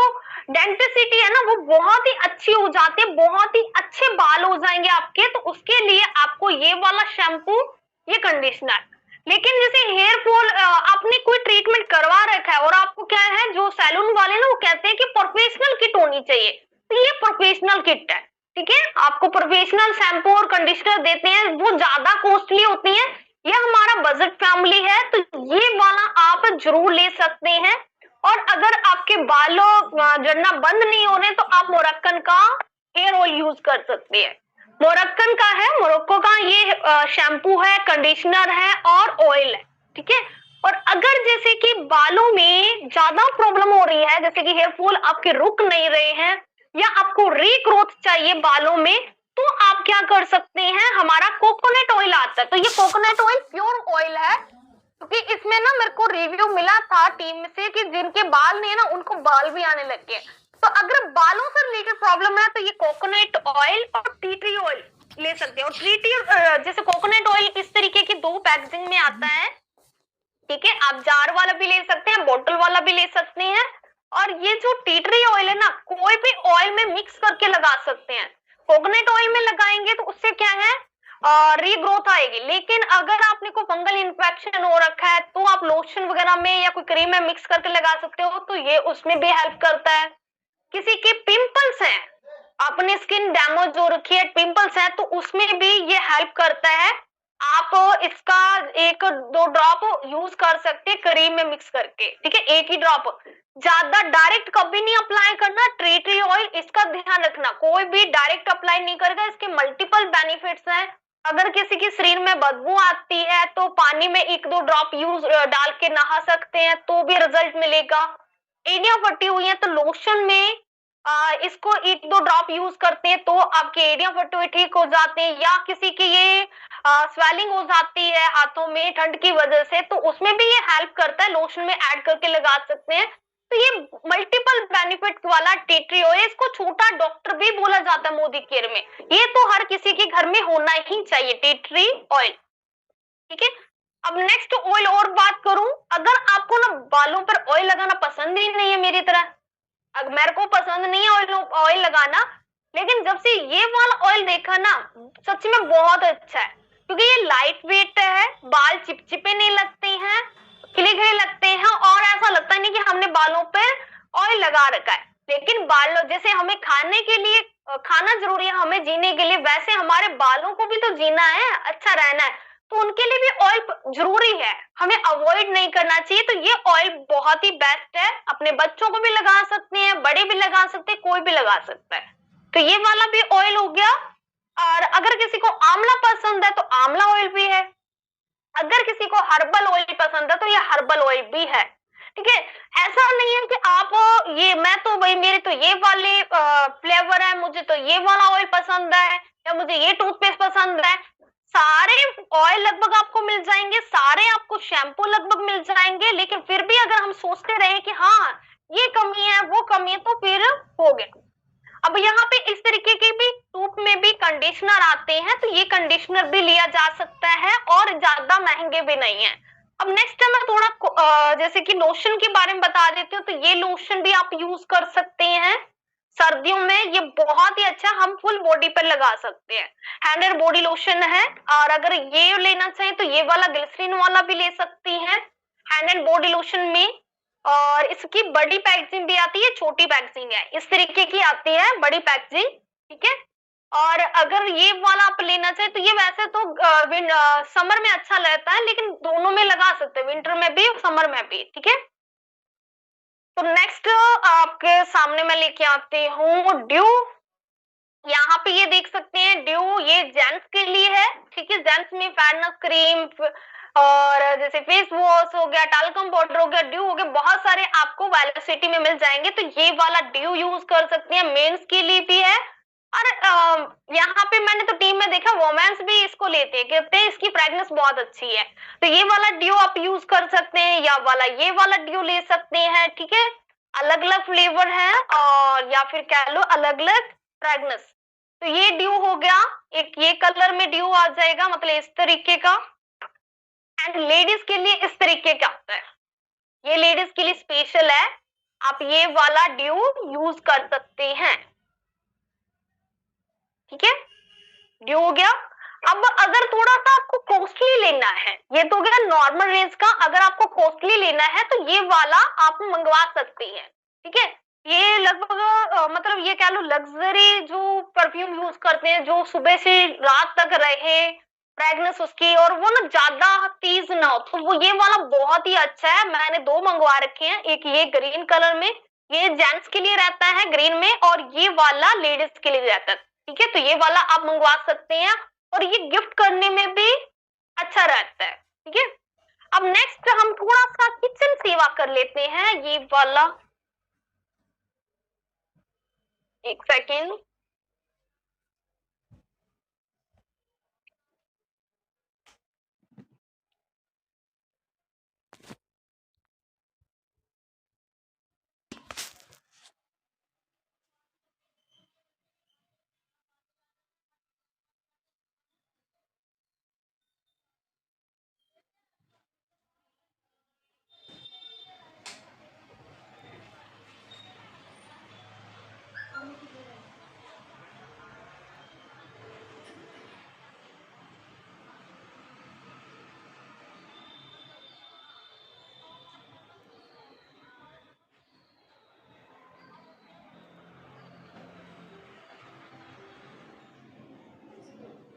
डेंटिसिटी है ना वो बहुत ही अच्छी हो जाती है, बहुत ही अच्छे बाल हो जाएंगे आपके। तो उसके लिए आपको ये वाला शैम्पू, ये कंडीशनर। लेकिन जैसे हेयर फॉल आपने कोई ट्रीटमेंट करवा रखा है और आपको क्या है, जो सैलून वाले ना वो कहते हैं कि प्रोफेशनल किट होनी चाहिए, तो ये प्रोफेशनल किट है। ठीक है, आपको प्रोफेशनल शैम्पू और कंडीशनर देते हैं, वो ज्यादा कॉस्टली होती है। ये हमारा बजट फैमिली है तो ये वाला आप जरूर ले सकते हैं। और अगर आपके बालों झड़ना बंद नहीं हो रहे तो आप मोरक्कन का हेयर ऑयल यूज कर सकते हैं। मोरक्कन का है, मोरक्को का ये शैम्पू है, कंडीशनर है और ऑयल है। ठीक है, और अगर जैसे कि बालों में ज्यादा प्रॉब्लम हो रही है, जैसे कि हेयर फॉल आपके रुक नहीं रहे हैं या आपको रीग्रोथ चाहिए बालों में, तो आप क्या कर सकते हैं, हमारा कोकोनट ऑयल आता है। तो ये कोकोनट ऑयल प्योर ऑयल है, क्योंकि इसमें ना मेरे को रिव्यू मिला था टीम से कि जिनके बाल नहीं है ना उनको बाल भी आने लग गए। तो अगर बालों से रिलेटेड प्रॉब्लम है तो ये कोकोनट ऑयल और टी ट्री ऑयल ले सकते हैं। और टी ट्री जैसे कोकोनट ऑयल इस तरीके की 2 पैकेजिंग में आता है। ठीक है, आप जार वाला भी ले सकते हैं, बोतल वाला भी ले सकते हैं। और ये जो टी ट्री ऑयल है ना, कोई भी ऑयल में मिक्स करके लगा सकते हैं। कोकोनट ऑयल में लगाएंगे तो उससे क्या है, रीग्रोथ आएगी। लेकिन अगर आपने को फंगल इन्फेक्शन हो रखा है तो आप लोशन वगैरह में या कोई क्रीम में मिक्स करके लगा सकते हो, तो ये उसमें भी हेल्प करता है। किसी के पिंपल्स हैं, अपनी स्किन डैमेज हो रखी है, पिंपल्स है, तो उसमें भी ये हेल्प करता है। आप इसका 1-2 ड्रॉप यूज कर सकते हैं क्रीम में मिक्स करके। ठीक है, एक ही ड्रॉप, ज्यादा डायरेक्ट कभी नहीं अप्लाई करना। टी ट्री ऑयल इसका ध्यान रखना, कोई भी डायरेक्ट अप्लाई नहीं करेगा, इसके मल्टीपल बेनिफिट्स हैं। अगर किसी के शरीर में बदबू आती है तो पानी में 1-2 ड्रॉप यूज डाल के नहा सकते हैं, तो भी रिजल्ट मिलेगा। एड़ियां फटी हुई है तो लोशन में इसको 1-2 ड्रॉप यूज करते हैं तो आपके एड़ियां फटे हुए ठीक हो जाते हैं। या किसी की ये स्वेलिंग हो जाती है हाथों में ठंड की वजह से, तो उसमें भी ये हेल्प करता है, लोशन में ऐड करके लगा सकते हैं। तो ये मल्टीपल बेनिफिट वाला टी ट्री ऑयल, इसको छोटा डॉक्टर भी बोला जाता है मोदी केयर में। ये तो हर किसी के घर में होना ही चाहिए टी ट्री ऑयल। ठीक है, अब नेक्स्ट ऑयल और बात करूं, अगर आपको ना बालों पर ऑयल लगाना पसंद ही नहीं है मेरी तरह, अब मेरे को पसंद नहीं है ऑयल लगाना, लेकिन जब से ये वाला ऑयल देखा ना, सच में बहुत अच्छा है। क्योंकि ये लाइट वेट है, बाल चिपचिपे नहीं लगते हैं, खिले लगते हैं, और ऐसा लगता नहीं कि हमने बालों पर ऑयल लगा रखा है। लेकिन बालों जैसे हमें खाने के लिए खाना जरूरी है, हमें जीने के लिए, वैसे हमारे बालों को भी तो जीना है, अच्छा रहना है, तो उनके लिए भी ऑयल जरूरी है, हमें अवॉइड नहीं करना चाहिए। तो ये ऑयल बहुत ही बेस्ट है, अपने बच्चों को भी लगा सकते हैं, बड़े भी लगा सकते हैं, कोई भी लगा सकता है। तो ये वाला भी ऑयल हो गया। और अगर किसी को आंवला पसंद है तो आंवला ऑयल भी है। अगर किसी को हर्बल ऑयल पसंद है तो ये हर्बल ऑयल भी है। ठीक है, ऐसा नहीं है कि आप ये मैं तो भाई मेरे तो ये वाले फ्लेवर है, मुझे तो ये वाला ऑयल पसंद है या मुझे ये टूथपेस्ट पसंद है। सारे ऑयल लगभग आपको मिल जाएंगे, सारे आपको शैम्पू लगभग मिल जाएंगे, लेकिन फिर भी अगर हम सोचते रहे कि हाँ ये कमी है वो कमी है, तो फिर हो गया। अब यहाँ पे इस तरीके के भी टूप में भी कंडीशनर आते हैं, तो ये कंडीशनर भी लिया जा सकता है और ज्यादा महंगे भी नहीं है। अब नेक्स्ट मैं थोड़ा जैसे कि लोशन के बारे में बता देती हूँ। तो ये लोशन भी आप यूज कर सकते हैं सर्दियों में, ये बहुत ही अच्छा, हम फुल बॉडी पर लगा सकते हैं। हैंड एंड बॉडी लोशन है, और अगर ये लेना चाहें तो ये वाला ग्लिसरीन वाला भी ले सकती हैं हैंड एंड बॉडी लोशन में। और इसकी बड़ी पैकेजिंग भी आती है, छोटी पैकेजिंग है, इस तरीके की आती है बड़ी पैकेजिंग। ठीक है, और अगर ये वाला आप लेना चाहे तो ये वैसे तो समर में अच्छा रहता है, लेकिन दोनों में लगा सकते हैं, विंटर में भी और समर में भी। ठीक है, तो नेक्स्ट आपके सामने मैं लेके आती हूँ ड्यू। यहाँ पे ये देख सकते हैं ड्यू, ये जेंट्स के लिए है, ठीक है। जेंट्स में फेयरनेस क्रीम और जैसे फेस वॉश हो गया, टाल्कम पाउडर हो गया, ड्यू हो गया, बहुत सारे आपको वेलोसिटी में मिल जाएंगे। तो ये वाला ड्यू यूज कर सकते हैं, मेंस के लिए भी है। और यहाँ पे मैंने तो टीम में देखा वोमेन्स भी इसको लेते हैं, कहते हैं इसकी फ्रेग्रेंस बहुत अच्छी है। तो ये वाला ड्यू आप यूज कर सकते हैं, या वाला ये वाला ड्यू ले सकते हैं, ठीक है। अलग अलग फ्लेवर है और या फिर कह लो अलग अलग फ्रेग्रेंस। तो ये ड्यू हो गया, एक ये कलर में ड्यू आ जाएगा, मतलब इस तरीके का। एंड लेडीज के लिए इस तरीके का आता है, ये लेडीज के लिए स्पेशल है, आप ये वाला ड्यू यूज कर सकते हैं, ठीक है। ड्यू हो गया। अब अगर थोड़ा सा आपको कॉस्टली लेना है, ये तो हो गया नॉर्मल रेंज का, अगर आपको कॉस्टली लेना है तो ये वाला आप मंगवा सकते हैं, ठीक है। ये लगभग मतलब ये कह लो लग्जरी जो परफ्यूम यूज करते हैं, जो सुबह से रात तक रहे फ्रेग्रेंस उसकी, और वो ना ज्यादा तेज ना हो, तो वो ये वाला बहुत ही अच्छा है। मैंने 2 मंगवा रखे हैं, एक ये ग्रीन कलर में, ये जेंट्स के लिए रहता है ग्रीन में, और ये वाला लेडीज के लिए रहता है, ठीक है। तो ये वाला आप मंगवा सकते हैं और ये गिफ्ट करने में भी अच्छा रहता है, ठीक है। अब नेक्स्ट हम थोड़ा सा किचन सेवा कर लेते हैं, ये वाला, एक सेकेंड।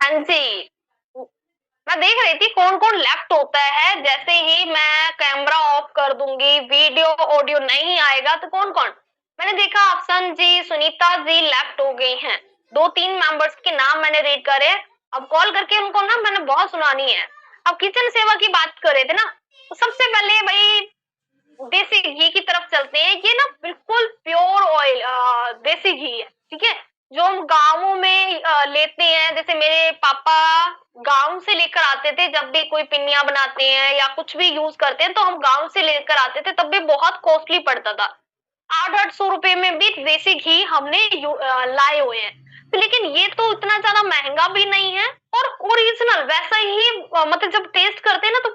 हाँ जी, मैं देख रही थी कौन कौन लेफ्ट होता है, जैसे ही मैं कैमरा ऑफ कर दूंगी वीडियो ऑडियो नहीं आएगा तो कौन कौन। मैंने देखा अफसन जी, सुनीता जी लेफ्ट हो गई हैं, 2-3 मेंबर्स के नाम मैंने रीड करे। अब कॉल करके उनको ना मैंने बहुत सुनानी है। अब किचन सेवा की बात कर रहे थे ना, तो सबसे पहले भाई देसी घी की तरफ चलते हैं। ये ना बिल्कुल प्योर ऑयल देसी घी है, ठीक है, जो हम गांवों में लेते हैं। जैसे मेरे पापा गांव से लेकर आते थे, जब भी कोई पिन्नियां बनाते हैं या कुछ भी यूज करते हैं तो हम गांव से लेकर आते थे, तब भी बहुत कॉस्टली पड़ता था, 800 रुपए में भी देसी घी हमने लाए हुए हैं। तो लेकिन ये तो इतना ज्यादा महंगा भी नहीं है, और ओरिजिनल वैसा ही मतलब जब टेस्ट करते हैं ना तो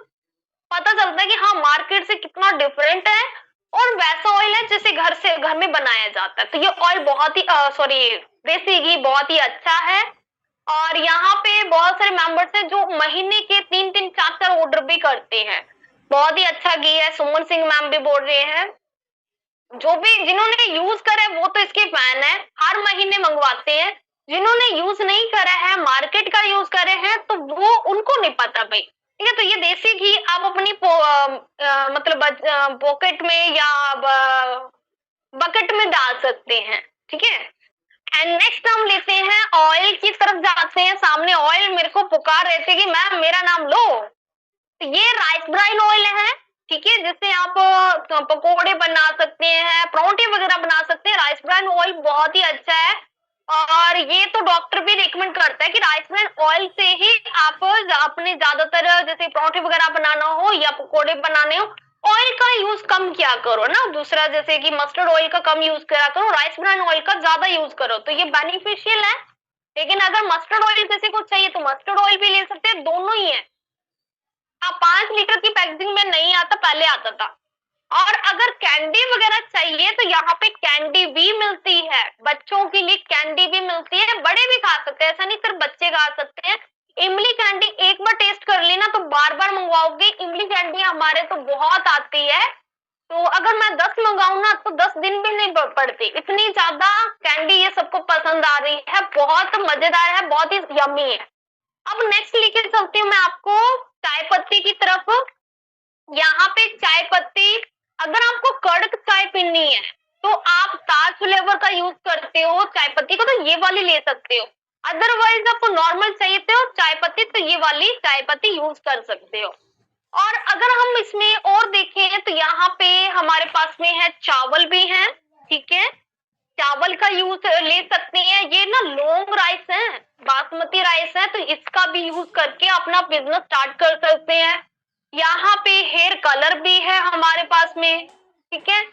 पता चलता है कि हाँ मार्केट से कितना डिफरेंट है, और वैसा ऑयल है जैसे घर में बनाया जाता है। तो ये ऑयल बहुत ही सॉरी देसी घी बहुत ही अच्छा है। और यहाँ पे बहुत सारे मेंबर्स हैं जो महीने के 3-3 4-4 ऑर्डर भी करते हैं। बहुत ही अच्छा घी है, सुमन सिंह मैम भी बोल रहे हैं। जो भी जिन्होंने यूज करा है वो तो इसके फैन है, हर महीने मंगवाते हैं। जिन्होंने यूज नहीं करा है, मार्केट का यूज करे हैं, तो वो उनको नहीं पता भाई, ठीक है। तो ये देसी घी आप अपनी मतलब पॉकेट में या बकेट में डाल सकते हैं, ठीक है। एंड नेक्स्ट हम लेते हैं ऑयल की तरफ जाते हैं। सामने ऑयल मेरे को पुकार रहे थे कि मैम मेरा नाम लो। तो ये राइस ब्राइन ऑयल है, ठीक है, जिससे आप पकोड़े बना सकते हैं, परांठे वगैरह बना सकते हैं। राइस ब्राइन ऑयल बहुत ही अच्छा है, और ये तो डॉक्टर भी रिकमेंड करता है कि राइस ब्राइन ऑयल से ही आप अपने ज्यादातर जैसे परांठे वगैरह बनाना हो या पकोड़े बनाने हो, ऑयल का यूज कम किया करो ना। दूसरा जैसे कि मस्टर्ड ऑयल का कम यूज करा करो, राइस ब्राइन ऑयल का ज्यादा यूज करो, तो ये बेनिफिशियल है। लेकिन अगर मस्टर्ड ऑयल किसी को चाहिए तो मस्टर्ड ऑयल भी ले सकते हैं, दोनों ही है। हाँ 5 लीटर की पैकेजिंग में नहीं आता, पहले आता था। और अगर कैंडी वगैरह चाहिए तो यहाँ पे कैंडी भी मिलती है, बच्चों के लिए कैंडी भी मिलती है, बड़े भी खा सकते हैं, ऐसा नहीं सिर्फ बच्चे खा सकते हैं। इमली कैंडी एक बार टेस्ट कर लेना तो बार बार मंगवाओगे। इमली कैंडी हमारे तो बहुत आती है, तो अगर मैं 10 मंगाऊं ना तो 10 दिन भी नहीं पड़ती, इतनी ज्यादा कैंडी ये सबको पसंद आ रही है, बहुत मजेदार है, बहुत ही यम्मी है। अब नेक्स्ट लेके चलती हूँ मैं आपको चाय पत्ती की तरफ। यहाँ पे चाय पत्ती, अगर आपको कड़क चाय चाय पीनी है तो आप ताज फ्लेवर का यूज करते हो चाय पत्ती को, तो ये वाली ले सकते हो। अदरवाइज आपको नॉर्मल चाहिए तो चाय पत्ती, तो ये वाली चाय पत्ती यूज कर सकते हो। और अगर हम इसमें और देखें तो यहाँ पे हमारे पास में है चावल भी है, ठीक है, चावल का यूज ले सकते हैं। ये ना लॉन्ग राइस है, बासमती राइस है, तो इसका भी यूज करके अपना बिजनेस स्टार्ट कर सकते हैं। यहाँ पे हेयर कलर भी है हमारे पास में, ठीक है,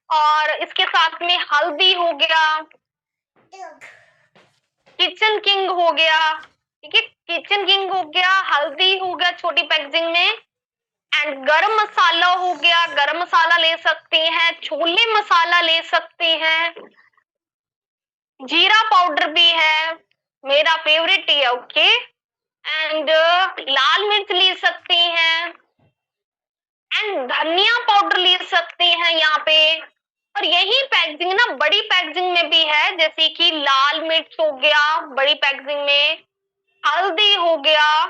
और इसके साथ में हल्दी हो गया, किचन किंग हो गया, ठीक है, किचन किंग हो गया, हल्दी हो गया छोटी पैकेजिंग में, एंड गरम मसाला हो गया, गरम मसाला ले सकते हैं, छोले मसाला ले सकते हैं, जीरा पाउडर भी है, मेरा फेवरेट ही है, ओके, एंड लाल मिर्च ले सकते हैं, एंड धनिया पाउडर ले सकते हैं यहाँ पे। और यही पैकेजिंग ना बड़ी पैकेजिंग में भी है, जैसे कि लाल मिर्च हो गया बड़ी पैकेजिंग में, हल्दी हो गया,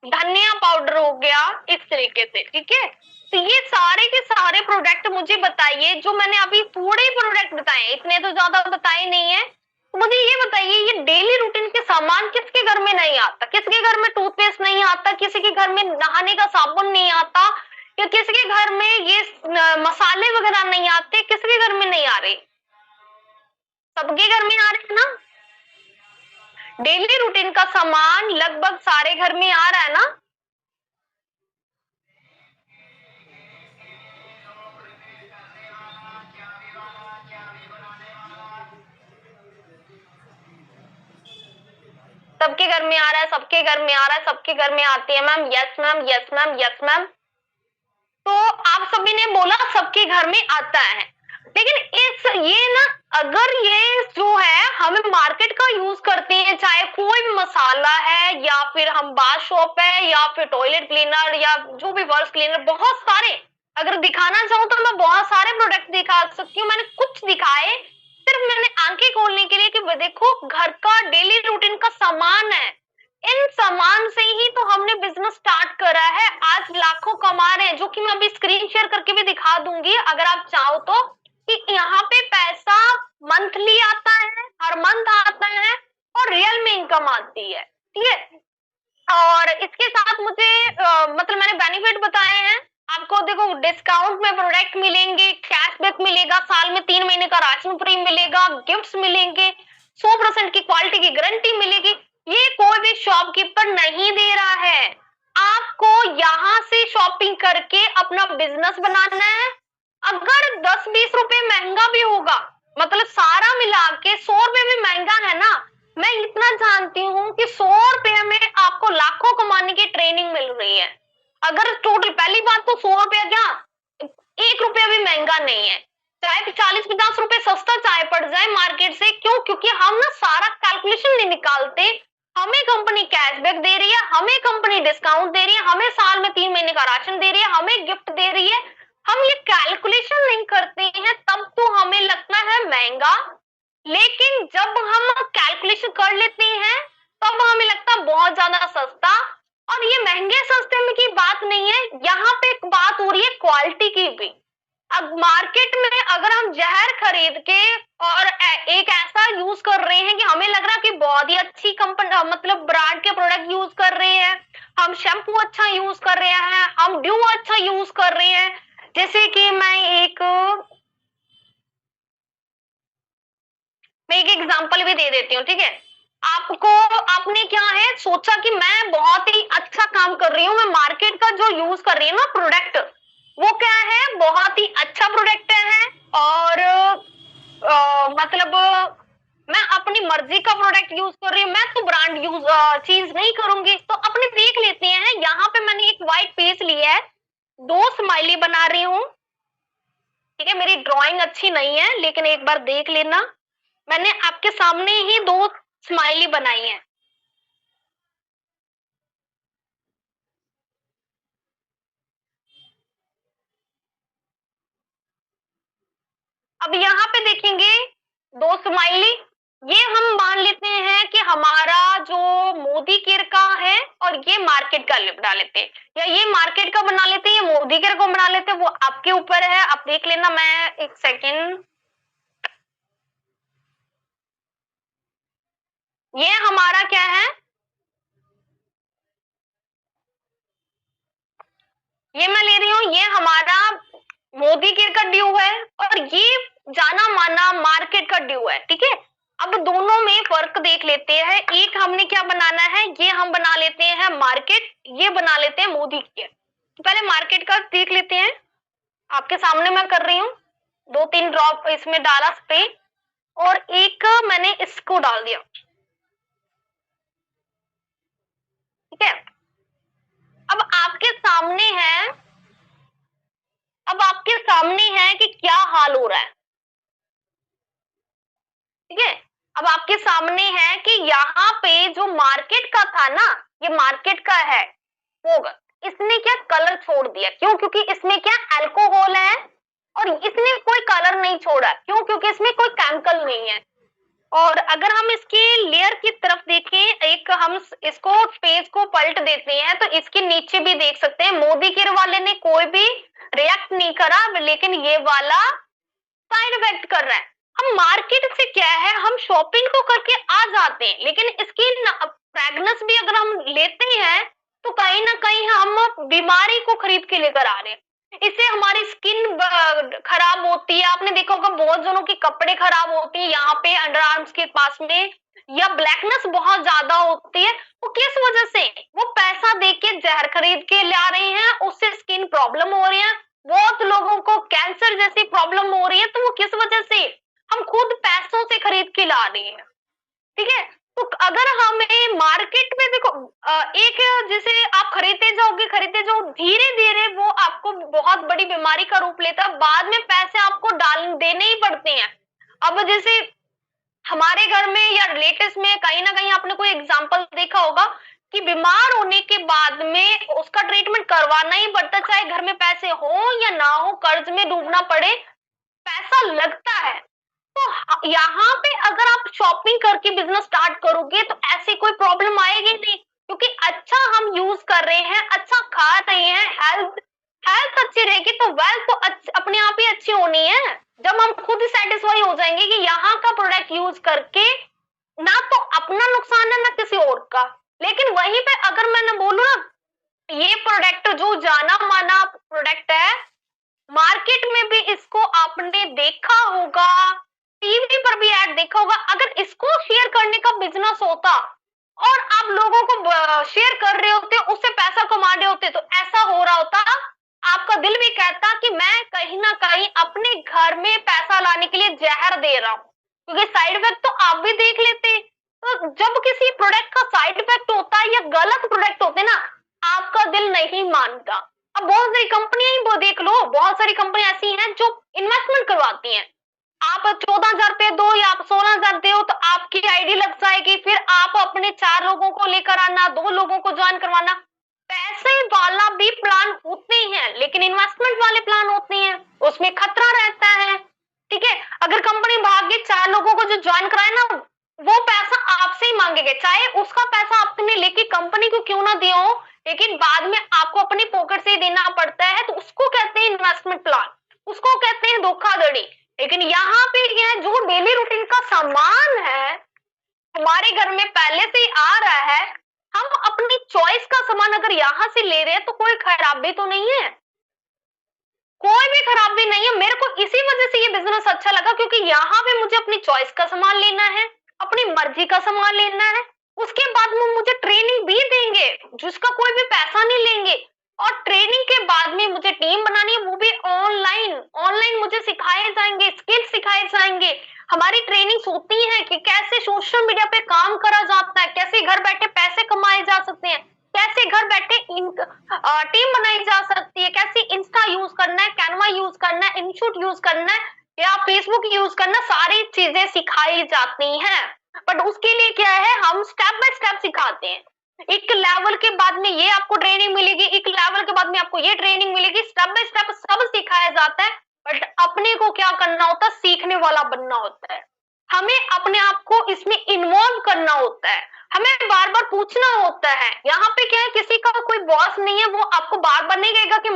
धनिया पाउडर हो गया, इस तरीके से, ठीक है। तो ये सारे के सारे प्रोडक्ट मुझे बताइए, जो मैंने अभी थोड़े प्रोडक्ट बताए, इतने तो ज्यादा बताए नहीं है, तो मुझे ये बताइए ये डेली रूटीन के सामान किसके घर में नहीं आता, किसके घर में टूथपेस्ट नहीं आता, किसी के घर में नहाने का साबुन नहीं आता, या किसी के घर में ये मसाले वगैरह नहीं आते, किसके घर में नहीं आ रहे, सबके घर में आ रहे हैं ना। डेली रूटीन का सामान लगभग सारे घर में आ रहा है ना। सबके घर में आ रहा है, सबके घर में आ रहा है, सबके घर में आती है ma'am, yes ma'am, yes ma'am, yes ma'am. तो आप सभी ने बोला सबके घर में आता है, लेकिन इस ये ना अगर ये जो है हम मार्केट का यूज करते हैं, चाहे कोई भी मसाला है या फिर हम बाथ सोप है या फिर टॉयलेट क्लीनर या जो भी वर्ष क्लीनर, बहुत सारे, अगर दिखाना चाहूँ तो मैं बहुत सारे प्रोडक्ट दिखा सकती हूँ, मैंने कुछ दिखाए सिर्फ मैंने आंखें खोलने के लिए कि देखो घर का डेली रूटीन का सामान है, इन सामान से ही तो हमने बिजनेस स्टार्ट करा है, आज लाखों कमा रहे हैं, जो कि मैं अभी स्क्रीन शेयर करके भी दिखा दूंगी अगर आप चाहो तो, कि यहाँ पे पैसा मंथली आता है, हर मंथ आता है, और रियल में इनकम आती है, ठीक है। और इसके साथ मुझे मतलब मैंने बेनिफिट बताए हैं आपको, देखो डिस्काउंट में प्रोडक्ट मिलेंगे, कैशबैक मिलेगा, साल में 3 महीने का राशन फ्री मिलेगा, गिफ्ट्स मिलेंगे, 100% की क्वालिटी की गारंटी मिलेगी। ये कोई भी शॉपकीपर नहीं दे रहा है, आपको यहाँ से शॉपिंग करके अपना बिजनेस बनाना है। अगर 10-20 रुपए महंगा भी होगा, मतलब सारा मिला के 100 रुपए भी महंगा है ना, मैं इतना जानती हूँ कि 100 रुपए में आपको लाखों कमाने की ट्रेनिंग मिल रही है। अगर टोटल, पहली बात तो 100 रुपया क्या, 1 रुपया भी महंगा नहीं है, चाहे 40-50 रुपए सस्ता चाय पड़ जाए मार्केट से, क्यों, क्योंकि हम ना सारा कैलकुलेशन नहीं निकालते, हमें कंपनी कैशबैक दे रही है, हमें कंपनी डिस्काउंट दे रही है, हमें साल में 3 महीने का राशन दे रही है, हमें गिफ्ट दे रही है, हम ये कैलकुलेशन नहीं करते हैं, तब तो हमें लगता है महंगा, लेकिन जब हम कैलकुलेशन कर लेते हैं तब हमें लगता है बहुत ज्यादा सस्ता। और ये महंगे सस्ते में की बात नहीं है, यहाँ पे एक बात हो रही है क्वालिटी की भी। अब मार्केट में अगर हम जहर खरीद के और एक ऐसा यूज कर रहे हैं कि हमें लग रहा है कि बहुत ही अच्छी कंपनी, मतलब ब्रांड के प्रोडक्ट यूज कर रहे हैं, हम शैम्पू अच्छा यूज कर रहे हैं, हम ड्यू अच्छा यूज कर रहे हैं, जैसे कि मैं एक एग्जांपल भी दे देती हूँ, ठीक है। आपको, आपने क्या है सोचा कि मैं बहुत ही अच्छा काम कर रही हूँ, मैं मार्केट का जो यूज कर रही हूँ ना प्रोडक्ट, वो क्या है, बहुत ही अच्छा प्रोडक्ट है, और मतलब मैं अपनी मर्जी का प्रोडक्ट यूज कर रही हूँ, मैं तो ब्रांड यूज चीज नहीं करूंगी। तो अपने देख लेते हैं, यहाँ पे मैंने एक व्हाइट पेज लिया है, 2 स्माइली बना रही हूँ, ठीक है, मेरी ड्राइंग अच्छी नहीं है लेकिन एक बार देख लेना, मैंने आपके सामने ही 2 स्माइली बनाई है। अब यहाँ पे देखेंगे 2 स्माइली, ये हम मान लेते हैं कि हमारा जो मोदी केयर का है और ये मार्केट का बना लेते हैं, या ये मार्केट का बना लेते हैं या मोदी केयर को बना लेते हैं, वो आपके ऊपर है, आप देख लेना। मैं एक सेकेंड, ये हमारा क्या है, ये मैं ले रही हूं, ये हमारा मोदी केयर का ड्यू है और ये जाना माना मार्केट का ड्यू है, ठीक है। अब दोनों में फर्क देख लेते हैं। एक हमने क्या बनाना है, ये हम बना लेते हैं मार्केट, ये बना लेते हैं मोदी केयर। तो पहले मार्केट का देख लेते हैं, आपके सामने मैं कर रही हूँ। 2-3 ड्रॉप इसमें डाला स्प्रे और एक मैंने इसको डाल दिया, ठीक है। अब आपके सामने है, अब आपके सामने है कि क्या हाल हो रहा है, ठीक है। अब आपके सामने है कि यहाँ पे जो मार्केट का था ना, ये मार्केट का है, वो इसने क्या कलर छोड़ दिया, क्यों? क्योंकि इसमें क्या अल्कोहल है और इसने कोई कलर नहीं छोड़ा, क्यों? क्योंकि इसमें कोई केमिकल नहीं है। और अगर हम इसके लेयर की तरफ देखें, एक हम इसको पेज को पलट देते हैं तो इसके नीचे भी देख सकते हैं, मोदी केयर वाले ने कोई भी रिएक्ट नहीं करा, लेकिन ये वाला साइड इफेक्ट कर रहा है। हम मार्केट से क्या है, हम शॉपिंग तो करके आ जाते हैं, लेकिन इसकी फ्रेगनेंस भी अगर हम लेते हैं तो कहीं ना कहीं हम बीमारी को खरीद के लेकर आ रहे हैं। इससे हमारी स्किन खराब होती है। आपने देखा होगा बहुत जनों के कपड़े खराब होती है, यहाँ पे अंडर आर्म्स के पास में, या ब्लैकनेस बहुत ज्यादा होती है। वो किस वजह से? वो पैसा दे के जहर खरीद के ला रहे हैं, उससे स्किन प्रॉब्लम हो रही है। बहुत लोगों को कैंसर जैसी प्रॉब्लम हो रही है, तो वो किस वजह से? हम खुद पैसों से खरीद के ला रहे हैं, ठीक है। तो अगर हमें मार्केट में देखो, एक जिसे आप खरीदते जाओ, धीरे धीरे वो आपको बहुत बड़ी बीमारी का रूप लेता है, बाद में पैसे आपको डाल देने ही पड़ते हैं। अब जैसे हमारे घर में या रिलेटिव्स में कहीं ना कहीं आपने कोई एग्जाम्पल देखा होगा कि बीमार होने के बाद में उसका ट्रीटमेंट करवाना ही पड़ता, चाहे घर में पैसे हो या ना हो, कर्ज में डूबना पड़े, पैसा लगता है। तो यहाँ पे अगर आप शॉपिंग करके बिजनेस स्टार्ट करोगे तो ऐसी कोई प्रॉब्लम आएगी नहीं, क्योंकि अच्छा हम यूज कर रहे हैं, अच्छा खा रहे हैं, हेल्थ हेल्थ अच्छी रहेगी तो वेल्थ तो अपने आप ही अच्छी होनी है। जब हम खुद सेटिस्फाई हो जाएंगे कि यहाँ का प्रोडक्ट यूज करके ना तो अपना नुकसान है ना किसी और का। लेकिन वहीं पे अगर मैंने बोलू ना, ये प्रोडक्ट जो जाना माना प्रोडक्ट है, मार्केट में भी इसको आपने देखा होगा, टीवी पर भी ऐड देखा होगा। अगर इसको शेयर करने का बिजनेस होता और आप लोगों को शेयर कर रहे होते, उससे पैसा कमा रहे होते, तो ऐसा हो रहा होता, आपका दिल भी कहता कि मैं कहीं ना कहीं अपने घर में पैसा लाने के लिए जहर दे रहा हूं, क्योंकि साइड इफेक्ट तो आप भी देख लेते। तो जब किसी प्रोडक्ट का साइड इफेक्ट होता है या गलत प्रोडक्ट होते ना, आपका दिल नहीं मानता। अब बहुत सारी कंपनियां ही देख लो, बहुत सारी कंपनियां ऐसी हैं जो इन्वेस्टमेंट करवाती हैं। आप 14,000 रुपए दो या आप 16,000 दो तो आपकी आईडी लग जाएगी, फिर आप अपने 4 लोगों को लेकर आना, 2 लोगों को ज्वाइन करवाना। पैसे वाला भी प्लान होते हैं, लेकिन इन्वेस्टमेंट वाले प्लान होते हैं, उसमें खतरा रहता है, ठीक है। अगर कंपनी भाग्य 4 लोगों को जो ज्वाइन कराए ना, वो पैसा आपसे ही मांगेंगे, चाहे उसका पैसा आपने लेके कंपनी को क्यों ना दिया हो, लेकिन बाद में आपको अपनी पॉकेट से ही देना पड़ता है। तो उसको कहते हैं इन्वेस्टमेंट प्लान, उसको कहते हैं धोखाधड़ी। लेकिन यहाँ पे यह जो डेली रूटीन का सामान है, हमारे घर में पहले से ही आ रहा है, हम अपनी चॉइस का सामान अगर यहाँ से ले रहे हैं तो कोई खराबी तो नहीं है, कोई भी खराबी नहीं है। मेरे को इसी वजह से ये बिजनेस अच्छा लगा, क्योंकि यहाँ पे मुझे अपनी चॉइस का सामान लेना है, अपनी मर्जी का सामान लेना है, उसके बाद में मुझे ट्रेनिंग भी देंगे जिसका कोई भी पैसा नहीं लेंगे, और ट्रेनिंग के बाद में मुझे टीम बनानी है, वो भी ऑनलाइन। ऑनलाइन मुझे सिखाए जाएंगे, स्किल सिखाए जाएंगे। हमारी ट्रेनिंग्स होती हैं कि कैसे सोशल मीडिया पे काम करा जाता है, कैसे घर बैठे पैसे कमाए जा सकते हैं, कैसे घर बैठे टीम बनाई जा सकती है, कैसे इंस्टा यूज करना है, कैनवा यूज करना है, इनशूट यूज करना है या फेसबुक यूज करना, सारी चीजें सिखाई जाती हैं। बट उसके लिए क्या है, हम स्टेप बाय स्टेप सिखाते हैं। एक लेवल के बाद में ये आपको ट्रेनिंग मिलेगी, एक लेवल के बाद में आपको ये ट्रेनिंग मिलेगी, स्टेप बाय स्टेप सब सिखाया जाता है। बट अपने को क्या करना होता है, सीखने वाला बनना होता है। हमें अपने आप को इसमें इन्वॉल्व करना होता है, हमें बार बार पूछना होता है। यहाँ पे क्या है, किसी का कोई बॉस नहीं है, वो आपको बार बार नहीं कहेगा कि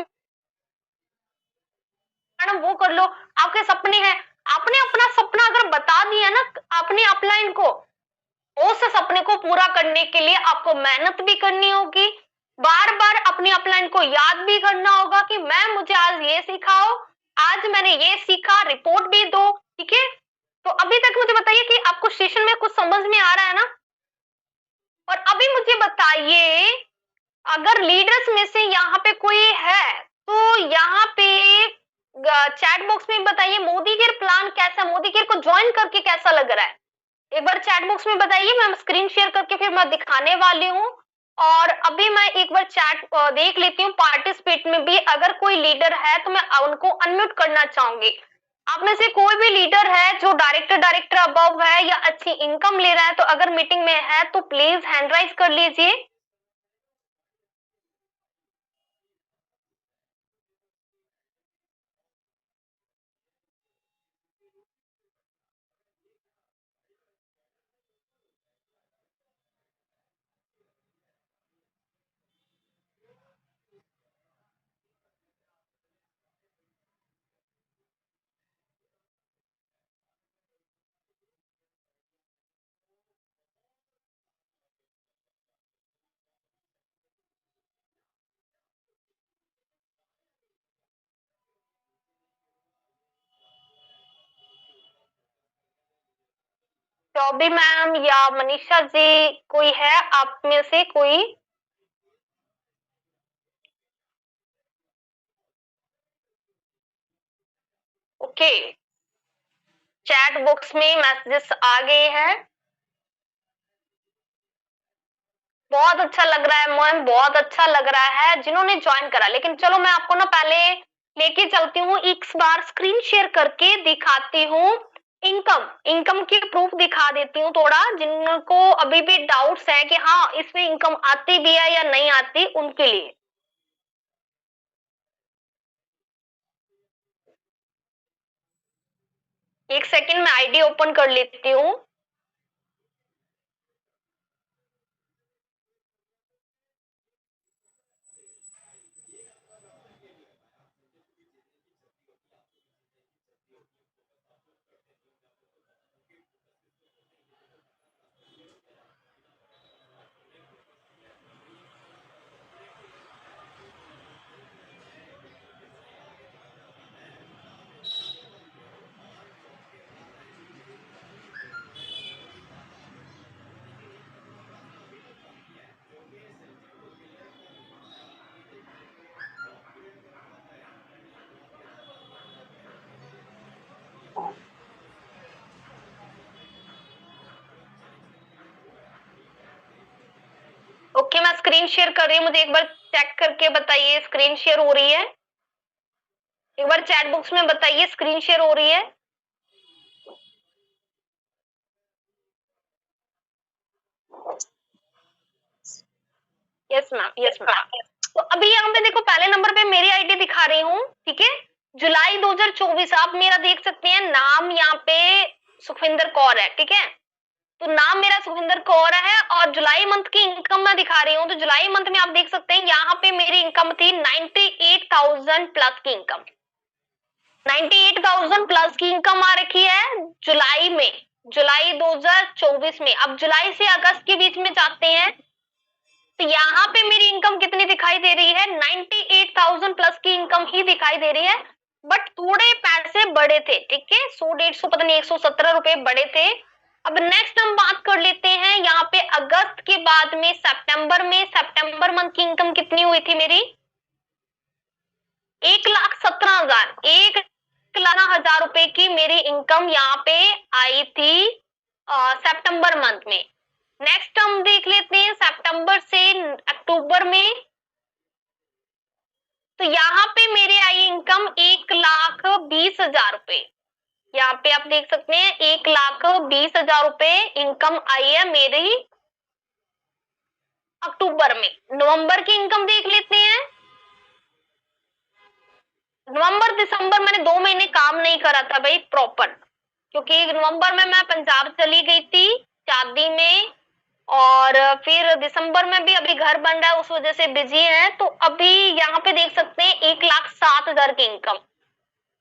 मैडम वो कर लो, आपके सपने हैं। आपने अपना सपना अगर बता दिया ना अपने अपलाइन को, उस सपने को पूरा करने के लिए आपको मेहनत भी करनी होगी, बार बार अपनी अपलाइन को याद भी करना होगा कि मैम मुझे आज ये सिखाओ, आज मैंने ये सीखा, रिपोर्ट भी दो। ठीक है, तो अभी तक मुझे बताइए कि आपको सेशन में कुछ समझ में आ रहा है ना। और अभी मुझे बताइए, अगर लीडर्स में से यहाँ पे कोई है तो यहाँ पे चैट बॉक्स में बताइए मोदी केयर प्लान कैसा, मोदी केयर को ज्वाइन करके कैसा लग रहा है, एक बार चैट बॉक्स में बताइए। मैं स्क्रीन शेयर करके फिर मैं दिखाने वाली हूँ। और अभी मैं एक बार चैट देख लेती हूँ, पार्टिसिपेट में भी अगर कोई लीडर है तो मैं उनको अनम्यूट करना चाहूंगी। आप में से कोई भी लीडर है जो डायरेक्टर अबव है या अच्छी इनकम ले रहा है, तो अगर मीटिंग में है तो प्लीज हैंड राइज कर लीजिए। चौबी मैम या मनीषा जी, कोई है आप में से कोई? ओके, चैट बॉक्स में मैसेजेस आ गए हैं। बहुत अच्छा लग रहा है मैम, बहुत अच्छा लग रहा है जिन्होंने ज्वाइन करा। लेकिन चलो मैं आपको ना पहले लेके चलती हूँ, एक बार स्क्रीन शेयर करके दिखाती हूँ, इनकम की प्रूफ दिखा देती हूँ थोड़ा, जिनको अभी भी डाउट्स है कि हाँ इसमें इनकम आती भी है या नहीं आती, उनके लिए। एक सेकंड में आईडी ओपन कर लेती हूँ। ओके, मैं स्क्रीन शेयर कर रही हूँ, मुझे एक बार चेक करके बताइए स्क्रीन शेयर हो रही है। एक बार चैट बॉक्स में बताइए स्क्रीन शेयर हो रही है। Yes ma'am, yes ma'am. तो अभी यहाँ पे देखो, पहले नंबर पे मेरी आईडी दिखा रही हूँ, ठीक है, जुलाई 2024। आप मेरा देख सकते हैं, नाम यहाँ पे सुखविंदर कौर है, ठीक है, तो नाम मेरा सुखविंदर कौर है। और जुलाई मंथ की इनकम मैं दिखा रही हूँ, तो जुलाई मंथ में आप देख सकते हैं यहाँ पे मेरी इनकम थी 98,000 प्लस की इनकम, 98,000 प्लस की इनकम आ रखी है जुलाई में, जुलाई 2024 में। अब जुलाई से अगस्त के बीच में जाते हैं, तो यहाँ पे मेरी इनकम कितनी दिखाई दे रही है, 98,000 प्लस की इनकम ही दिखाई दे रही है, बट थोड़े पैसे बड़े थे, ठीक है, 100-150 पता नहीं 117 रुपए बड़े थे। अब नेक्स्ट हम बात कर लेते हैं यहाँ पे अगस्त के बाद में सितंबर मंथ की इनकम कितनी हुई थी मेरी, 1,17,000, 1,11,000 रुपए की मेरी इनकम यहाँ पे आई थी सितंबर मंथ में। नेक्स्ट हम देख लेते हैं सितंबर से अक्टूबर में, तो यहाँ पे मेरे आई इनकम 1,20,000 रुपए, यहाँ पे आप देख सकते हैं 1,20,000 रुपए इनकम आई है मेरी अक्टूबर में। नवंबर की इनकम देख लेते हैं। नवंबर दिसंबर मैंने 2 महीने काम नहीं करा था भाई प्रॉपर, क्योंकि नवंबर में मैं पंजाब चली गई थी शादी में, और फिर दिसंबर में भी अभी घर बन रहा है, उस वजह से बिजी है। तो अभी यहाँ पे देख सकते हैं 1,07,000 की इनकम।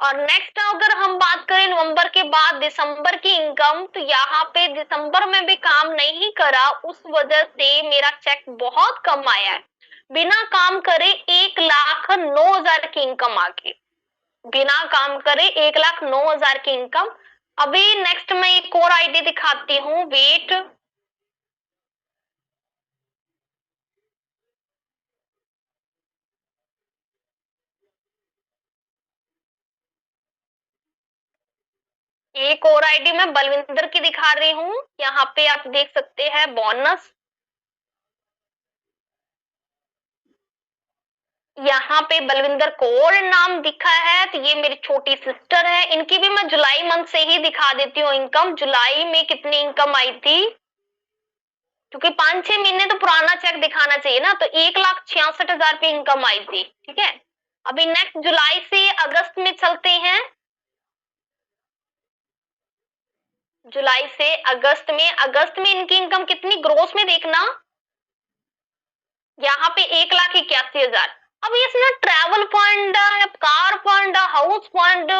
और नेक्स्ट अगर हम बात करें नवंबर के बाद दिसंबर की इनकम, तो यहाँ पे दिसंबर में भी काम नहीं करा, उस वजह से मेरा चेक बहुत कम आया है। बिना काम करे 1,09,000 की इनकम आ गई, बिना काम करे 1,09,000 की इनकम। अभी नेक्स्ट मैं एक और आईडी दिखाती हूँ, वेट। एक और आईडी मैं बलविंदर की दिखा रही हूँ, यहाँ पे आप देख सकते हैं बोनस। यहाँ पे बलविंदर कौर नाम दिखा है, तो ये मेरी छोटी सिस्टर है। इनकी भी मैं जुलाई मंथ से ही दिखा देती हूँ इनकम, जुलाई में कितनी इनकम आई थी, क्योंकि 5-6 महीने तो पुराना चेक दिखाना चाहिए ना। तो 1,66,000 रुपये इनकम आई थी, ठीक है। अभी नेक्स्ट जुलाई से अगस्त में चलते हैं। जुलाई से अगस्त में इनकी इनकम कितनी, ग्रोस में देखना, यहाँ पे 1,81,000। अब इसमें travel fund, car fund, house fund,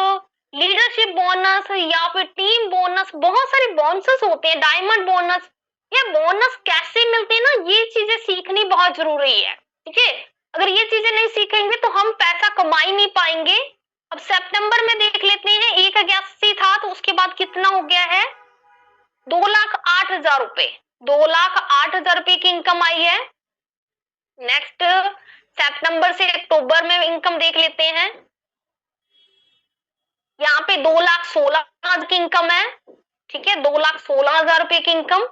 leadership bonus या फिर टीम बोनस, बहुत सारे बोनसेस होते हैं, डायमंड बोनस। ये बोनस कैसे मिलते हैं ना, ये चीजें सीखनी बहुत जरूरी है, ठीक है। अगर ये चीजें नहीं सीखेंगे तो हम पैसा कमा ही नहीं पाएंगे। अब सितंबर में देख लेते हैं, 1,81 था, तो उसके बाद कितना हो गया है, 2,08,000 रुपए, 2,08,000 रुपए की इनकम आई है। नेक्स्ट सितंबर से अक्टूबर में इनकम देख लेते हैं, यहाँ पे 2,16,000 की इनकम है, ठीक है, 2,16,000 रुपए की इनकम।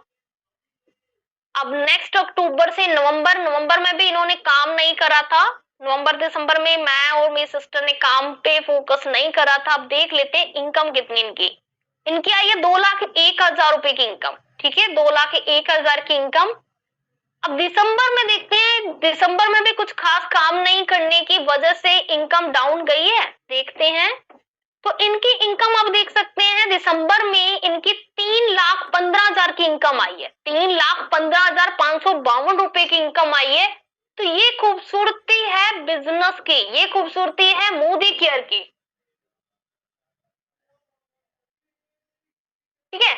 अब नेक्स्ट अक्टूबर से नवंबर में भी इन्होंने काम नहीं करा था, नवंबर दिसंबर में मैं और मेरी सिस्टर ने काम पे फोकस नहीं करा था। अब देख लेते हैं इनकम कितनी इनकी आई है, 2,01,000 रुपए की इनकम, ठीक है, 2,01,000 की इनकम। अब दिसंबर में देखते हैं, दिसंबर में भी कुछ खास काम नहीं करने की वजह से इनकम डाउन गई है, देखते हैं। तो इनकी इनकम आप देख सकते हैं, दिसंबर में इनकी 3,15,000 की इनकम आई है, 3,15,552 रुपए की इनकम आई है। तो ये खूबसूरती है बिजनेस की, ये खूबसूरती है मोदी केयर की, ठीक है।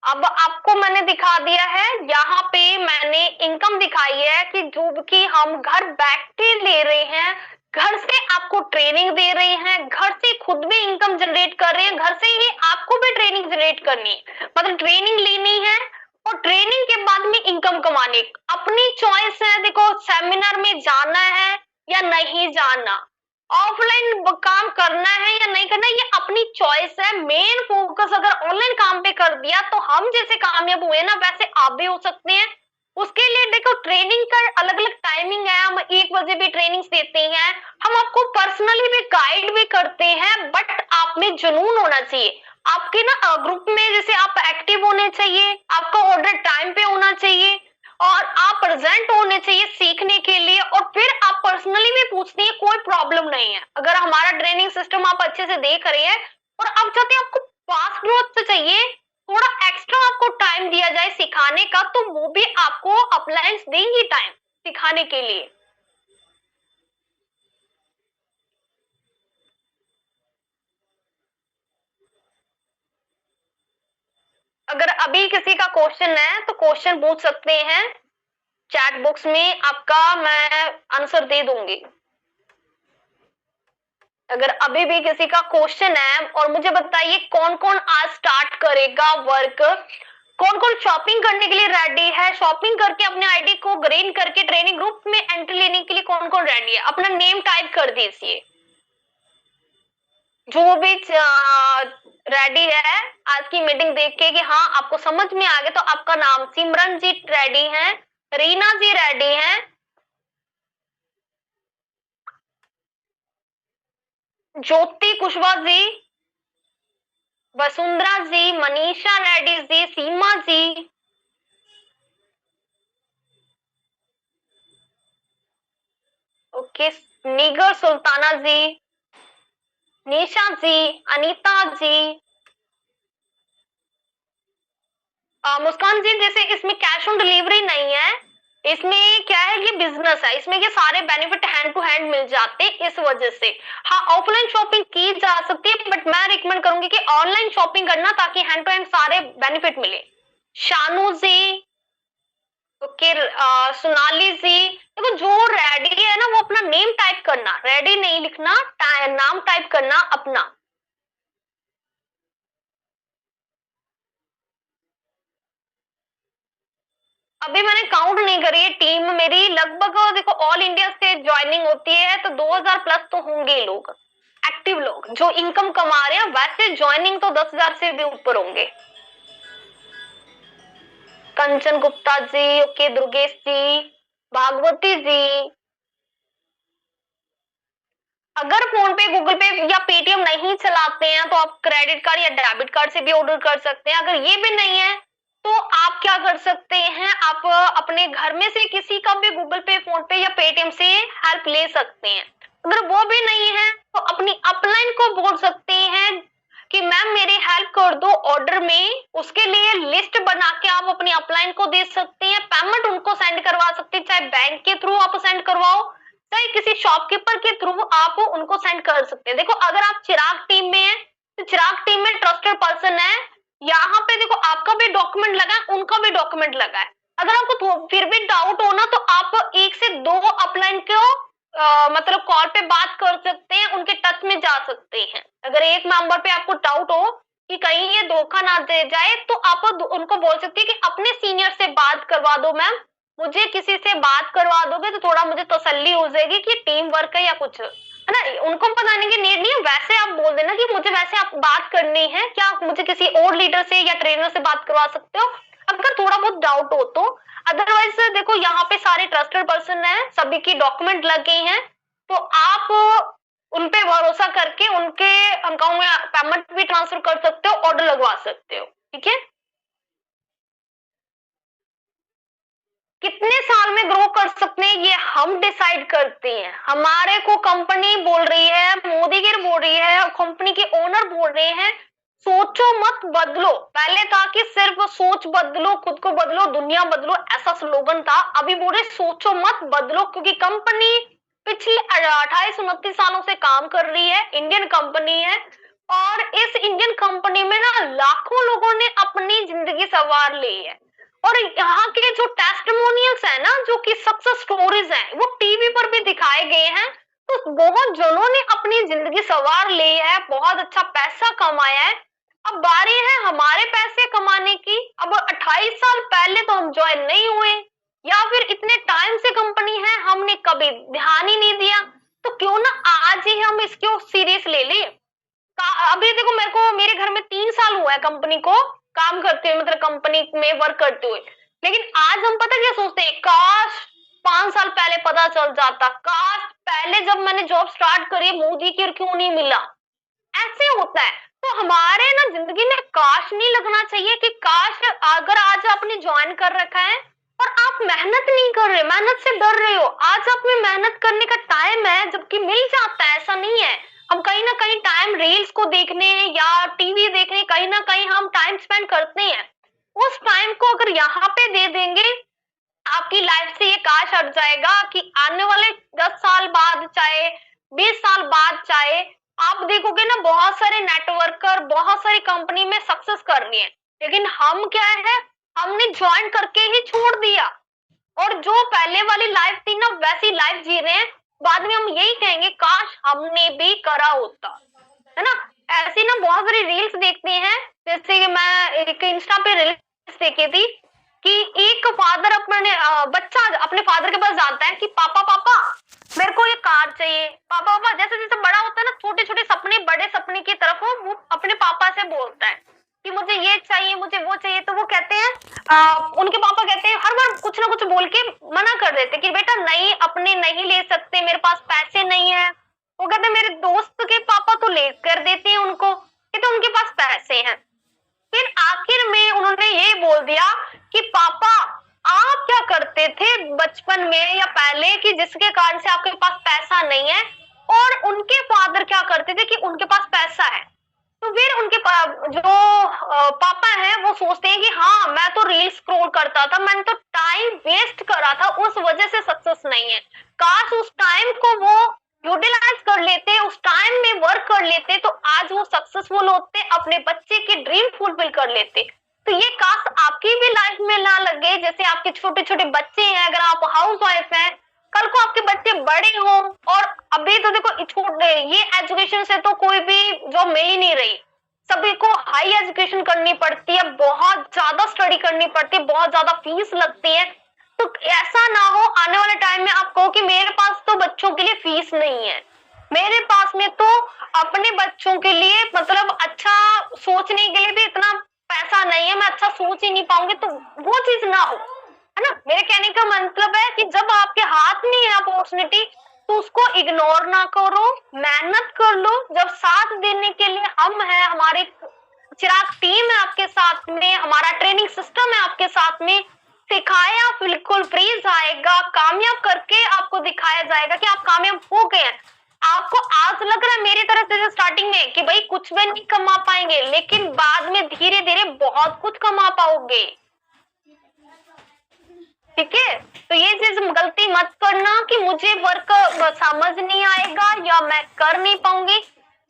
अब आपको मैंने दिखा दिया है, यहाँ पे मैंने इनकम दिखाई है कि जो कि हम घर बैठ के ले रहे हैं, घर से आपको ट्रेनिंग दे रहे हैं, घर से खुद भी इनकम जनरेट कर रहे हैं, घर से ही आपको भी ट्रेनिंग जनरेट करनी है, मतलब ट्रेनिंग लेनी है और ट्रेनिंग के बाद में इनकम कमानी, अपनी चॉइस है। देखो, सेमिनार में जाना है या नहीं जाना, ऑफलाइन काम करना है या नहीं करना, ये अपनी चॉइस है। मेन फोकस अगर ऑनलाइन काम पे कर दिया तो हम जैसे कामयाब हुए ना, वैसे आप भी हो सकते हैं। उसके लिए देखो, ट्रेनिंग का अलग अलग टाइमिंग है, हम 1 बजे भी ट्रेनिंग देते हैं, हम आपको पर्सनली भी गाइड भी करते हैं, बट आप में जुनून होना चाहिए। आपके ना ग्रुप में जैसे आप एक्टिव होने चाहिए, आपका ऑर्डर टाइम पे होना चाहिए, और आप प्रेजेंट होने चाहिए सीखने के लिए, और फिर आप पर्सनली भी पूछते हैं, कोई प्रॉब्लम नहीं है। अगर हमारा ट्रेनिंग सिस्टम आप अच्छे से देख रहे हैं और आप चाहते हैं आपको फास्ट ग्रोथ से चाहिए, थोड़ा एक्स्ट्रा आपको टाइम दिया जाए सिखाने का, तो वो भी आपको अपलायंस देंगी टाइम सिखाने के लिए। अगर अभी किसी का क्वेश्चन है तो क्वेश्चन पूछ सकते हैं चैट बॉक्स में, आपका मैं आंसर दे दूंगी। अगर अभी भी किसी का क्वेश्चन है, और मुझे बताइए कौन कौन आज स्टार्ट करेगा वर्क, कौन कौन शॉपिंग करने के लिए रेडी है, शॉपिंग करके अपने आईडी को ग्रीन करके ट्रेनिंग ग्रुप में एंट्री लेने के लिए कौन कौन रेडी है, अपना नेम टाइप कर दीजिए। जो भी रेडी है आज की मीटिंग देख के कि हाँ आपको समझ में आ गया, तो आपका नाम, सिमरन जी रेडी है, रीना जी रेडी है, ज्योति कुशवाहा जी, वसुंधरा जी, मनीषा रेड्डी जी, सीमा जी, ओके, निगर सुल्ताना जी, निशा जी, अनीता जी, मुस्कान जी, जैसे इसमें कैश ऑन डिलीवरी नहीं है, इसमें क्या है, ये बिजनेस है, इसमें ये सारे बेनिफिट हैंड टू हैंड मिल जाते हैं, इस वजह से। हाँ, ऑफलाइन शॉपिंग की जा सकती है, बट मैं रिकमेंड करूंगी कि ऑनलाइन शॉपिंग करना, ताकि हैंड टू हैंड सारे बेनिफिट मिले। शानू जी, ओके, सोनाली जी, देखो जो रेडी है ना, वो अपना नेम टाइप करना, रेडी नहीं लिखना, नाम टाइप करना अपना। अभी मैंने काउंट नहीं करी है टीम मेरी, लगभग देखो ऑल इंडिया से ज्वाइनिंग होती है तो 2000 प्लस तो होंगे लोग, एक्टिव लोग जो इनकम कमा रहे हैं। वैसे ज्वाइनिंग तो 10,000 से भी ऊपर होंगे। कंचन गुप्ता जी, ओके, दुर्गेश जी, भागवती जी। अगर फोन पे, गूगल पे या पेटीएम नहीं चलाते हैं तो आप क्रेडिट कार्ड या डेबिट कार्ड से भी ऑर्डर कर सकते हैं। अगर ये भी नहीं है तो आप क्या कर सकते हैं, आप अपने घर में से किसी का भी गूगल पे, फोन पे या पेटीएम से हेल्प ले सकते हैं। अगर वो भी नहीं है तो अपनी अपलाइन को बोल सकते हैं कि मैम मेरी हेल्प कर दो ऑर्डर में। उसके लिए लिस्ट बना के आप अपनी अपलाइन को दे सकते हैं, पेमेंट उनको सेंड करवा सकते हैं, चाहे बैंक के थ्रू आप सेंड करवाओ, चाहे किसी शॉपकीपर के थ्रू आप उनको सेंड कर सकते हैं। देखो अगर आप चिराग टीम में है तो चिराग टीम में ट्रस्टेड पर्सन है, यहाँ पे देखो आपका भी डॉक्यूमेंट लगा है, उनका भी डॉक्यूमेंट लगा है। अगर आपको फिर भी डाउट हो ना, तो आप 1 से 2 अपलाइन को मतलब कॉल पे बात कर सकते हैं, उनके टच में जा सकते हैं। अगर एक मेंबर पे आपको डाउट हो कि कहीं ये धोखा ना दे जाए, तो आप उनको बोल सकते हैं कि अपने सीनियर से बात करवा दो मैम, मुझे किसी से बात करवा दोगे तो थोड़ा मुझे तसल्ली हो जाएगी कि टीम वर्क है या कुछ, है ना। उनको बताने की नीड नहीं है, वैसे आप बोल देना कि मुझे वैसे आप बात करनी है, क्या आप मुझे किसी और लीडर से या ट्रेनर से बात करवा सकते हो, अगर थोड़ा बहुत डाउट हो तो। अदरवाइज देखो यहाँ पे सारे ट्रस्टेड पर्सन है, सभी की डॉक्यूमेंट लग गई हैं, तो आप उन पे भरोसा करके उनके अकाउंट में पेमेंट भी ट्रांसफर कर सकते हो, ऑर्डर लगवा सकते हो, ठीक है। कितने साल में ग्रो कर सकते हैं ये हम डिसाइड करते हैं। हमारे को कंपनी बोल रही है, मोदी गिर बोल रही है, कंपनी के ओनर बोल रहे हैं सोचो मत बदलो। पहले था कि सिर्फ सोच बदलो, खुद को बदलो, दुनिया बदलो, ऐसा स्लोगन था। अभी बोल रहे सोचो मत बदलो, क्योंकि कंपनी पिछले 28-29 सालों से काम कर रही है, इंडियन कंपनी है, और इस इंडियन कंपनी में ना लाखों लोगों ने अपनी जिंदगी संवार ली है। और यहाँ के जो टेस्टिमोनियल्स है ना, जो कि सक्सेस स्टोरीज हैं, वो टीवी पर भी दिखाए गए हैं। तो बहुत जनों ने अपनी जिंदगी संवार ली है, बहुत अच्छा पैसा कमाया है। अब बारी है हमारे पैसे कमाने की। अब 28 साल पहले तो हम ज्वाइन नहीं हुए, या फिर इतने टाइम से कंपनी है, हमने कभी ध्यान ही नहीं दिया, तो क्यों ना आज ही हम इसको सीरियस ले लें। अभी देखो मेरे को, मेरे घर में 3 साल हुआ है कंपनी को काम करते हुए, मतलब कंपनी में वर्क करते हुए। लेकिन आज हम पता क्या सोचते हैं, काश 5 साल पहले पता चल जाता, काश पहले जब मैंने जॉब स्टार्ट करी मोदी की क्यों नहीं मिला। ऐसे होता है। तो हमारे ना जिंदगी में काश नहीं लगना चाहिए कि काश, अगर आज आपने ज्वाइन कर रखा है और आप मेहनत नहीं कर रहे, मेहनत से डर रहे हो, आज आप में मेहनत करने का टाइम है, जबकि मिल जाता है, ऐसा नहीं है। हम कहीं ना कहीं टाइम रील्स को देखने या टीवी देखने, कहीं ना कहीं हम टाइम स्पेंड करते हैं। उस टाइम को अगर यहाँ पे दे देंगे, आपकी लाइफ से ये काश हट जाएगा कि आने वाले 10 साल बाद, चाहे 20 साल बाद, चाहे आप देखोगे ना बहुत सारे नेटवर्कर बहुत सारी कंपनी में सक्सेस कर रही है। लेकिन हम क्या है, हमने ज्वाइन करके ही छोड़ दिया, और जो पहले वाली लाइफ थी ना वैसी लाइफ जी रहे हैं। बाद में हम यही कहेंगे काश हमने भी करा होता, है ना। ऐसी ना बहुत सारी रील्स देखते हैं, जैसे कि मैं एक इंस्टा पे रील्स देखी थी कि एक फादर अपने बच्चा अपने फादर के पास जाता है कि पापा पापा मेरे को ये कार चाहिए। पापा पापा जैसे जैसे बड़ा होता है ना, छोटे छोटे सपने बड़े सपने की तरफ वो अपने पापा से बोलता है कि मुझे ये चाहिए, मुझे वो चाहिए। तो वो कहते हैं, उनके पापा कहते हैं, हर बार कुछ ना कुछ बोल के मना कर देते कि बेटा नहीं, अपने नहीं ले सकते, मेरे पास पैसे नहीं है। वो कहते हैं मेरे दोस्त के पापा तो ले कर देते हैं उनको, कि तो उनके पास पैसे हैं। फिर आखिर में उन्होंने ये बोल दिया कि पापा आप क्या करते थे बचपन में या पहले, कि जिसके कारण से आपके पास पैसा नहीं है, और उनके फादर क्या करते थे कि उनके पास पैसा है। तो फिर उनके जो पापा हैं वो सोचते हैं कि हाँ मैं तो रील स्क्रॉल करता था, मैंने तो टाइम वेस्ट करा था, उस वजह से सक्सेस नहीं है। काश उस टाइम को वो यूटिलाइज कर लेते, उस टाइम में वर्क कर लेते, तो आज वो सक्सेसफुल होते, अपने बच्चे के ड्रीम फुलफिल कर लेते। तो ये काश आपकी भी लाइफ में ना लगे। जैसे आपके छोटे छोटे बच्चे हैं, अगर आप हाउस वाइफ हैं, कल को आपके बच्चे बड़े हों, और अभी तो देखो छोटे, ये एजुकेशन से तो कोई भी जॉब मिल ही नहीं रही, सभी को हाई एजुकेशन करनी पड़ती है, बहुत ज्यादा स्टडी करनी पड़ती है, बहुत ज्यादा फीस लगती है। तो ऐसा ना हो आने वाले टाइम में आप कहो कि मेरे पास तो बच्चों के लिए फीस नहीं है, मेरे पास में तो अपने बच्चों के लिए मतलब अच्छा सोचने के लिए भी इतना पैसा नहीं है, मैं अच्छा सोच ही नहीं पाऊंगी, तो वो चीज ना हो, है ना। मेरे कहने का मतलब है कि जब आपके हाथ में है अपॉर्चुनिटी, तो उसको इग्नोर ना करो, मेहनत कर लो। जब साथ देने के लिए हम हैं, हमारे चिराग टीम है आपके साथ में, हमारा ट्रेनिंग सिस्टम है आपके साथ में, सिखाया बिल्कुल फ्री जाएगा, कामयाब करके आपको दिखाया जाएगा कि आप कामयाब हो गए हैं। आपको आज लग रहा है मेरी तरफ से स्टार्टिंग में कि भाई कुछ भी नहीं कमा पाएंगे, लेकिन बाद में धीरे धीरे बहुत कुछ कमा पाओगे, ठीक है। तो ये चीज गलती मत करना कि मुझे वर्क समझ नहीं आएगा या मैं कर नहीं पाऊंगी।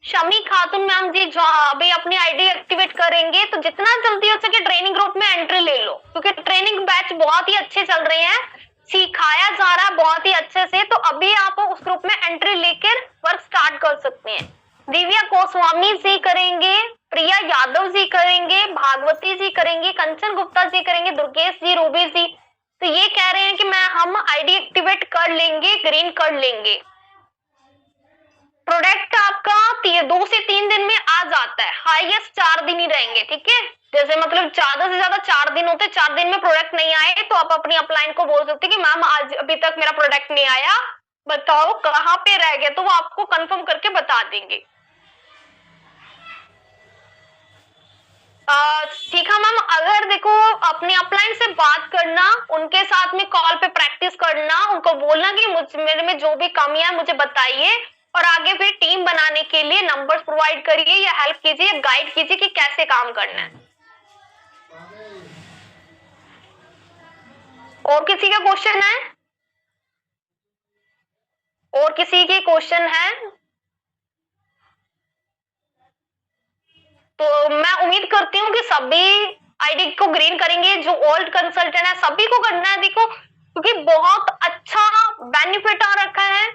शमी खातून मैम जी जो अभी अपनी आईडी एक्टिवेट करेंगे, तो जितना जल्दी हो सके ट्रेनिंग ग्रुप में एंट्री ले लो, क्योंकि ट्रेनिंग बैच बहुत ही अच्छे चल रहे हैं, सिखाया जा रहा है बहुत ही अच्छे से। तो अभी आप उस ग्रुप में एंट्री लेकर वर्क स्टार्ट कर सकते हैं। दिव्या गोस्वामी जी करेंगे, प्रिया यादव जी करेंगे, भागवती जी करेंगे, कंचन गुप्ता जी करेंगे, दुर्गेश जी, रूबी जी। तो ये कह रहे हैं कि हम आईडी एक्टिवेट कर लेंगे, ग्रीन कर लेंगे। प्रोडक्ट आपका 2 से 3 दिन में आ जाता है, हाईएस्ट 4 दिन ही रहेंगे, ठीक है। जैसे मतलब ज्यादा से ज्यादा 4 दिन होते, 4 दिन में प्रोडक्ट नहीं आए तो आप अपनी अपलाइन को बोल सकते कि मैम आज अभी तक मेरा प्रोडक्ट नहीं आया, बताओ कहाँ पे रह गए, तो वो आपको कंफर्म करके बता देंगे। ठीक है मैम, अगर देखो अपने अपलाइन से बात करना, उनके साथ में कॉल पे प्रैक्टिस करना, उनको बोलना कि मेरे में जो भी कमियां है मुझे बताइए, और आगे फिर टीम बनाने के लिए नंबर्स प्रोवाइड करिए या हेल्प कीजिए, गाइड कीजिए कि कैसे काम करना है। और किसी का क्वेश्चन है? और किसी के क्वेश्चन है? तो मैं उम्मीद करती हूँ कि सभी आईडी को ग्रीन करेंगे, जो ओल्ड कंसल्टेंट है सभी को करना है। देखो क्योंकि बहुत अच्छा बेनिफिट आ रखा है,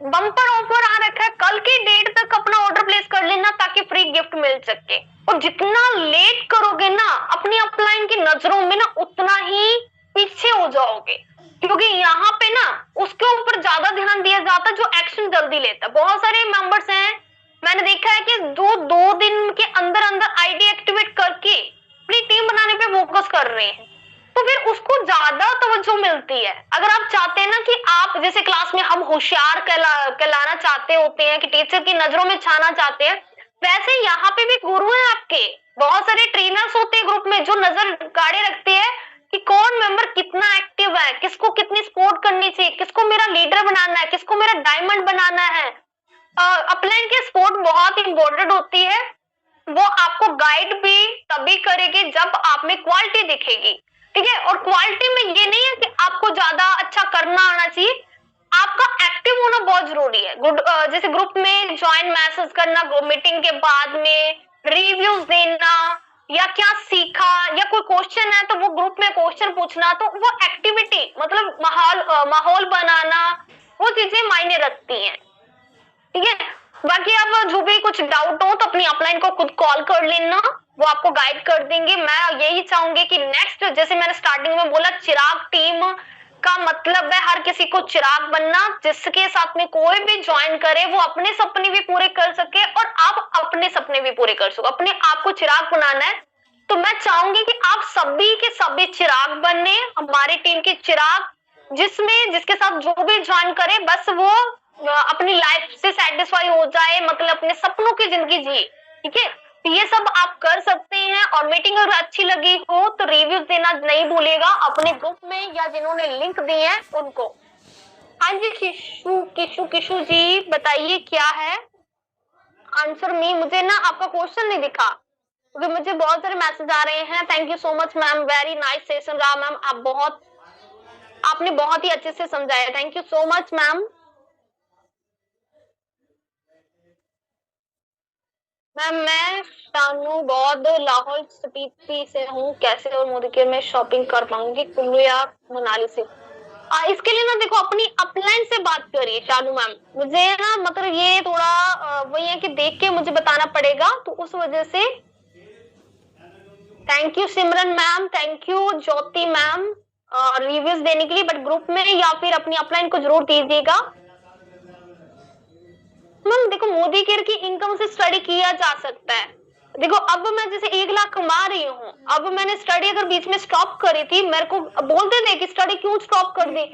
बम्पर ऑफर आ रखा है, कल की डेट तक अपना ऑर्डर प्लेस कर लेना ताकि फ्री गिफ्ट मिल सके। और जितना लेट करोगे ना अपनी अपलाइन की नजरों में ना, उतना ही पीछे हो जाओगे, क्योंकि यहाँ पे ना उसके ऊपर ज्यादा ध्यान दिया जाता है जो एक्शन जल्दी लेता है। बहुत सारे मेंबर्स हैं, मैंने देखा है कि जो 2 दिन के अंदर अंदर आईडी एक्टिवेट करके अपनी टीम बनाने पे फोकस कर रहे हैं, तो फिर उसको ज्यादा तवज्जो मिलती है। अगर आप चाहते हैं ना कि आप जैसे क्लास में हम होशियार कहलाना चाहते होते हैं, कि टीचर की नजरों में छाना चाहते हैं, वैसे यहाँ पे भी गुरु हैं आपके, बहुत सारे ट्रेनर्स होते हैं ग्रुप में जो नजर गाड़े रखते हैं कि कौन मेंबर कितना एक्टिव है, किसको कितनी सपोर्ट करनी चाहिए, किसको मेरा लीडर बनाना है, किसको मेरा डायमंड बनाना है। अपलाइन की सपोर्ट बहुत इंपॉर्टेंट होती है, वो आपको गाइड भी तभी करेगी जब आप में क्वालिटी दिखेगी, ठीक है। और क्वालिटी में ये नहीं है कि आपको ज्यादा अच्छा करना आना चाहिए, आपका एक्टिव होना बहुत जरूरी है। जैसे ग्रुप में ज्वाइन मैसेज करना, मीटिंग के बाद में रिव्यूज देना, या क्या सीखा, या कोई क्वेश्चन है तो वो ग्रुप में क्वेश्चन पूछना, तो वो एक्टिविटी मतलब माहौल बनाना, वो चीजें मायने रखती हैं, ठीक है। बाकी आप जो भी कुछ डाउट हो तो अपनी अपलाइन को खुद कॉल कर लेना, वो आपको गाइड कर देंगे। मैं यही चाहूंगी कि नेक्स्ट, जैसे मैंने स्टार्टिंग में बोला, चिराग टीम का मतलब है हर किसी को चिराग बनना, जिसके साथ में कोई भी ज्वाइन करे वो अपने सपने भी पूरे कर सके और आप अपने सपने भी पूरे कर सको, अपने आप को चिराग बनाना है। तो मैं चाहूंगी कि आप सभी के सभी चिराग बने, हमारी टीम के चिराग, जिसके साथ जो भी ज्वाइन करे बस वो अपनी लाइफ से सेटिस्फाई हो जाए, मतलब अपने सपनों की जिंदगी जिए, ठीक है। तो ये सब आप कर सकते हैं। और मीटिंग अगर अच्छी लगी हो तो रिव्यूज देना नहीं भूलिएगा अपने ग्रुप में, या जिन्होंने लिंक दिए हैं उनको। हाँ जी, किशु किशु किशु जी बताइए क्या है? आंसर मी, मुझे ना आपका क्वेश्चन नहीं दिखा क्योंकि मुझे बहुत सारे मैसेज आ रहे हैं। Thank you so much ma'am, very nice session रहा मैम, आपने बहुत ही अच्छे से समझाया, thank you so much ma'am. Ma'am मैं शानू बौद्ध लाहौल स्पीति से हूँ, कैसे और मोदी में शॉपिंग कर पाऊंगी कुल्लू या मनाली से? इसके लिए ना देखो अपनी अपलाइन से बात करिए शानू मैम, मुझे ना मतलब ये थोड़ा वही है कि देख के मुझे बताना पड़ेगा, तो उस वजह से। Thank you Simran ma'am, thank you Jyoti ma'am reviews देने के लिए, बट ग्रुप में या फिर अपनी अपलाइन को जरूर दीजिएगा। मैम देखो मोदी केयर की इनकम से स्टडी किया जा सकता है। देखो अब मैं जैसे 1 लाख कमा रही हूँ, अब मैंने स्टडी अगर बीच में स्टॉप करी थी, मेरे को बोलते थे कि स्टडी क्यों स्टॉप कर दी,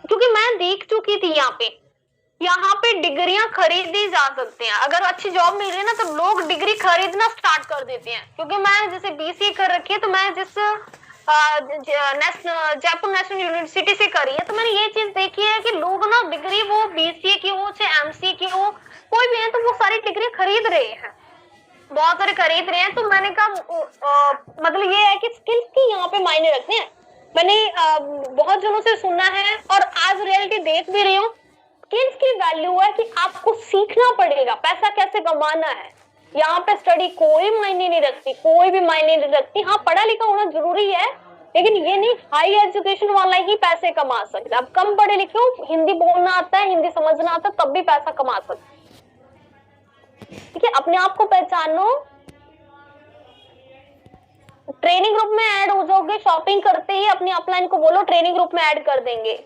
क्योंकि मैं देख चुकी थी यहाँ पे डिग्रियां खरीदी जा सकती हैं। अगर अच्छी जॉब मिल रही है ना तो लोग डिग्री खरीदना स्टार्ट कर देते हैं। क्योंकि मैं जैसे बीसीए कर रखी है, तो मैं जिस जयपुर नेशनल यूनिवर्सिटी से करी है, तो मैंने ये चीज देखी है कि लोग ना डिग्री, वो बीसीए की हो चाहे एमसीए की हो, कोई भी है, तो वो सारी डिग्री खरीद रहे हैं, बहुत सारे खरीद रहे हैं। तो मैंने कहा मतलब ये है कि स्किल्स की यहाँ पे मायने रखते हैं। मैंने बहुत जनों से सुना है और आज रियलिटी देख भी रही हूँ, स्किल्स की वैल्यू है कि आपको सीखना पड़ेगा पैसा कैसे कमाना है। यहाँ पे स्टडी कोई मायने नहीं रखती, कोई भी मायने नहीं रखती। हाँ पढ़ा लिखा होना जरूरी है, लेकिन ये नहीं हाई एजुकेशन वाला ही पैसे कमा सकता है। अब कम पढ़े लिखे हो, हिंदी बोलना आता है, हिंदी समझना आता है, तब भी पैसा कमा सकते। ठीक है, अपने आप को पहचानो, ट्रेनिंग ग्रुप में ऐड हो जाओगे, शॉपिंग करते ही अपनी अपलाइन को बोलो ट्रेनिंग ग्रुप में ऐड कर देंगे।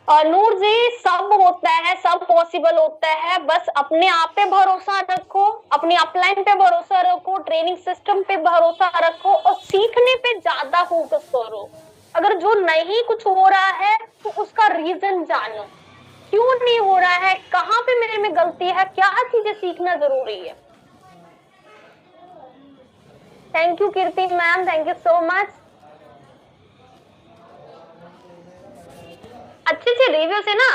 और नूर जी सब होता है, सब पॉसिबल होता है, बस अपने आप पे भरोसा रखो, अपनी अपलाइन पे भरोसा रखो, ट्रेनिंग सिस्टम पे भरोसा रखो और सीखने पे ज्यादा फोकस करो। अगर जो नहीं कुछ हो रहा है तो उसका रीजन जानो, क्यों नहीं हो रहा है, कहाँ पे मेरे में गलती है, क्या चीजें सीखना जरूरी है। Thank you Kirti ma'am, thank you so much. अच्छे से रिव्यू से ना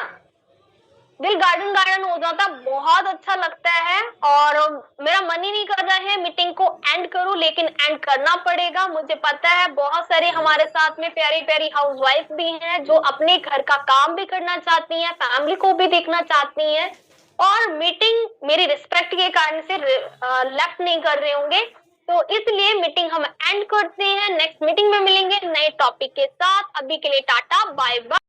दिल गार्डन गार्डन हो जाता, बहुत अच्छा लगता है। और मेरा मन ही नहीं कर रहा है मीटिंग को एंड करूं, लेकिन एंड करना पड़ेगा। मुझे पता है बहुत सारे हमारे साथ में प्यारी प्यारी हाउसवाइफ भी हैं जो अपने घर का काम भी करना चाहती हैं, फैमिली को भी देखना चाहती हैं, और मीटिंग मेरी रिस्पेक्ट के कारण से लेफ्ट नहीं कर रहे होंगे। तो इसलिए मीटिंग हम एंड करते हैं, नेक्स्ट मीटिंग में मिलेंगे नए टॉपिक के साथ। अभी के लिए टाटा बाय बाय।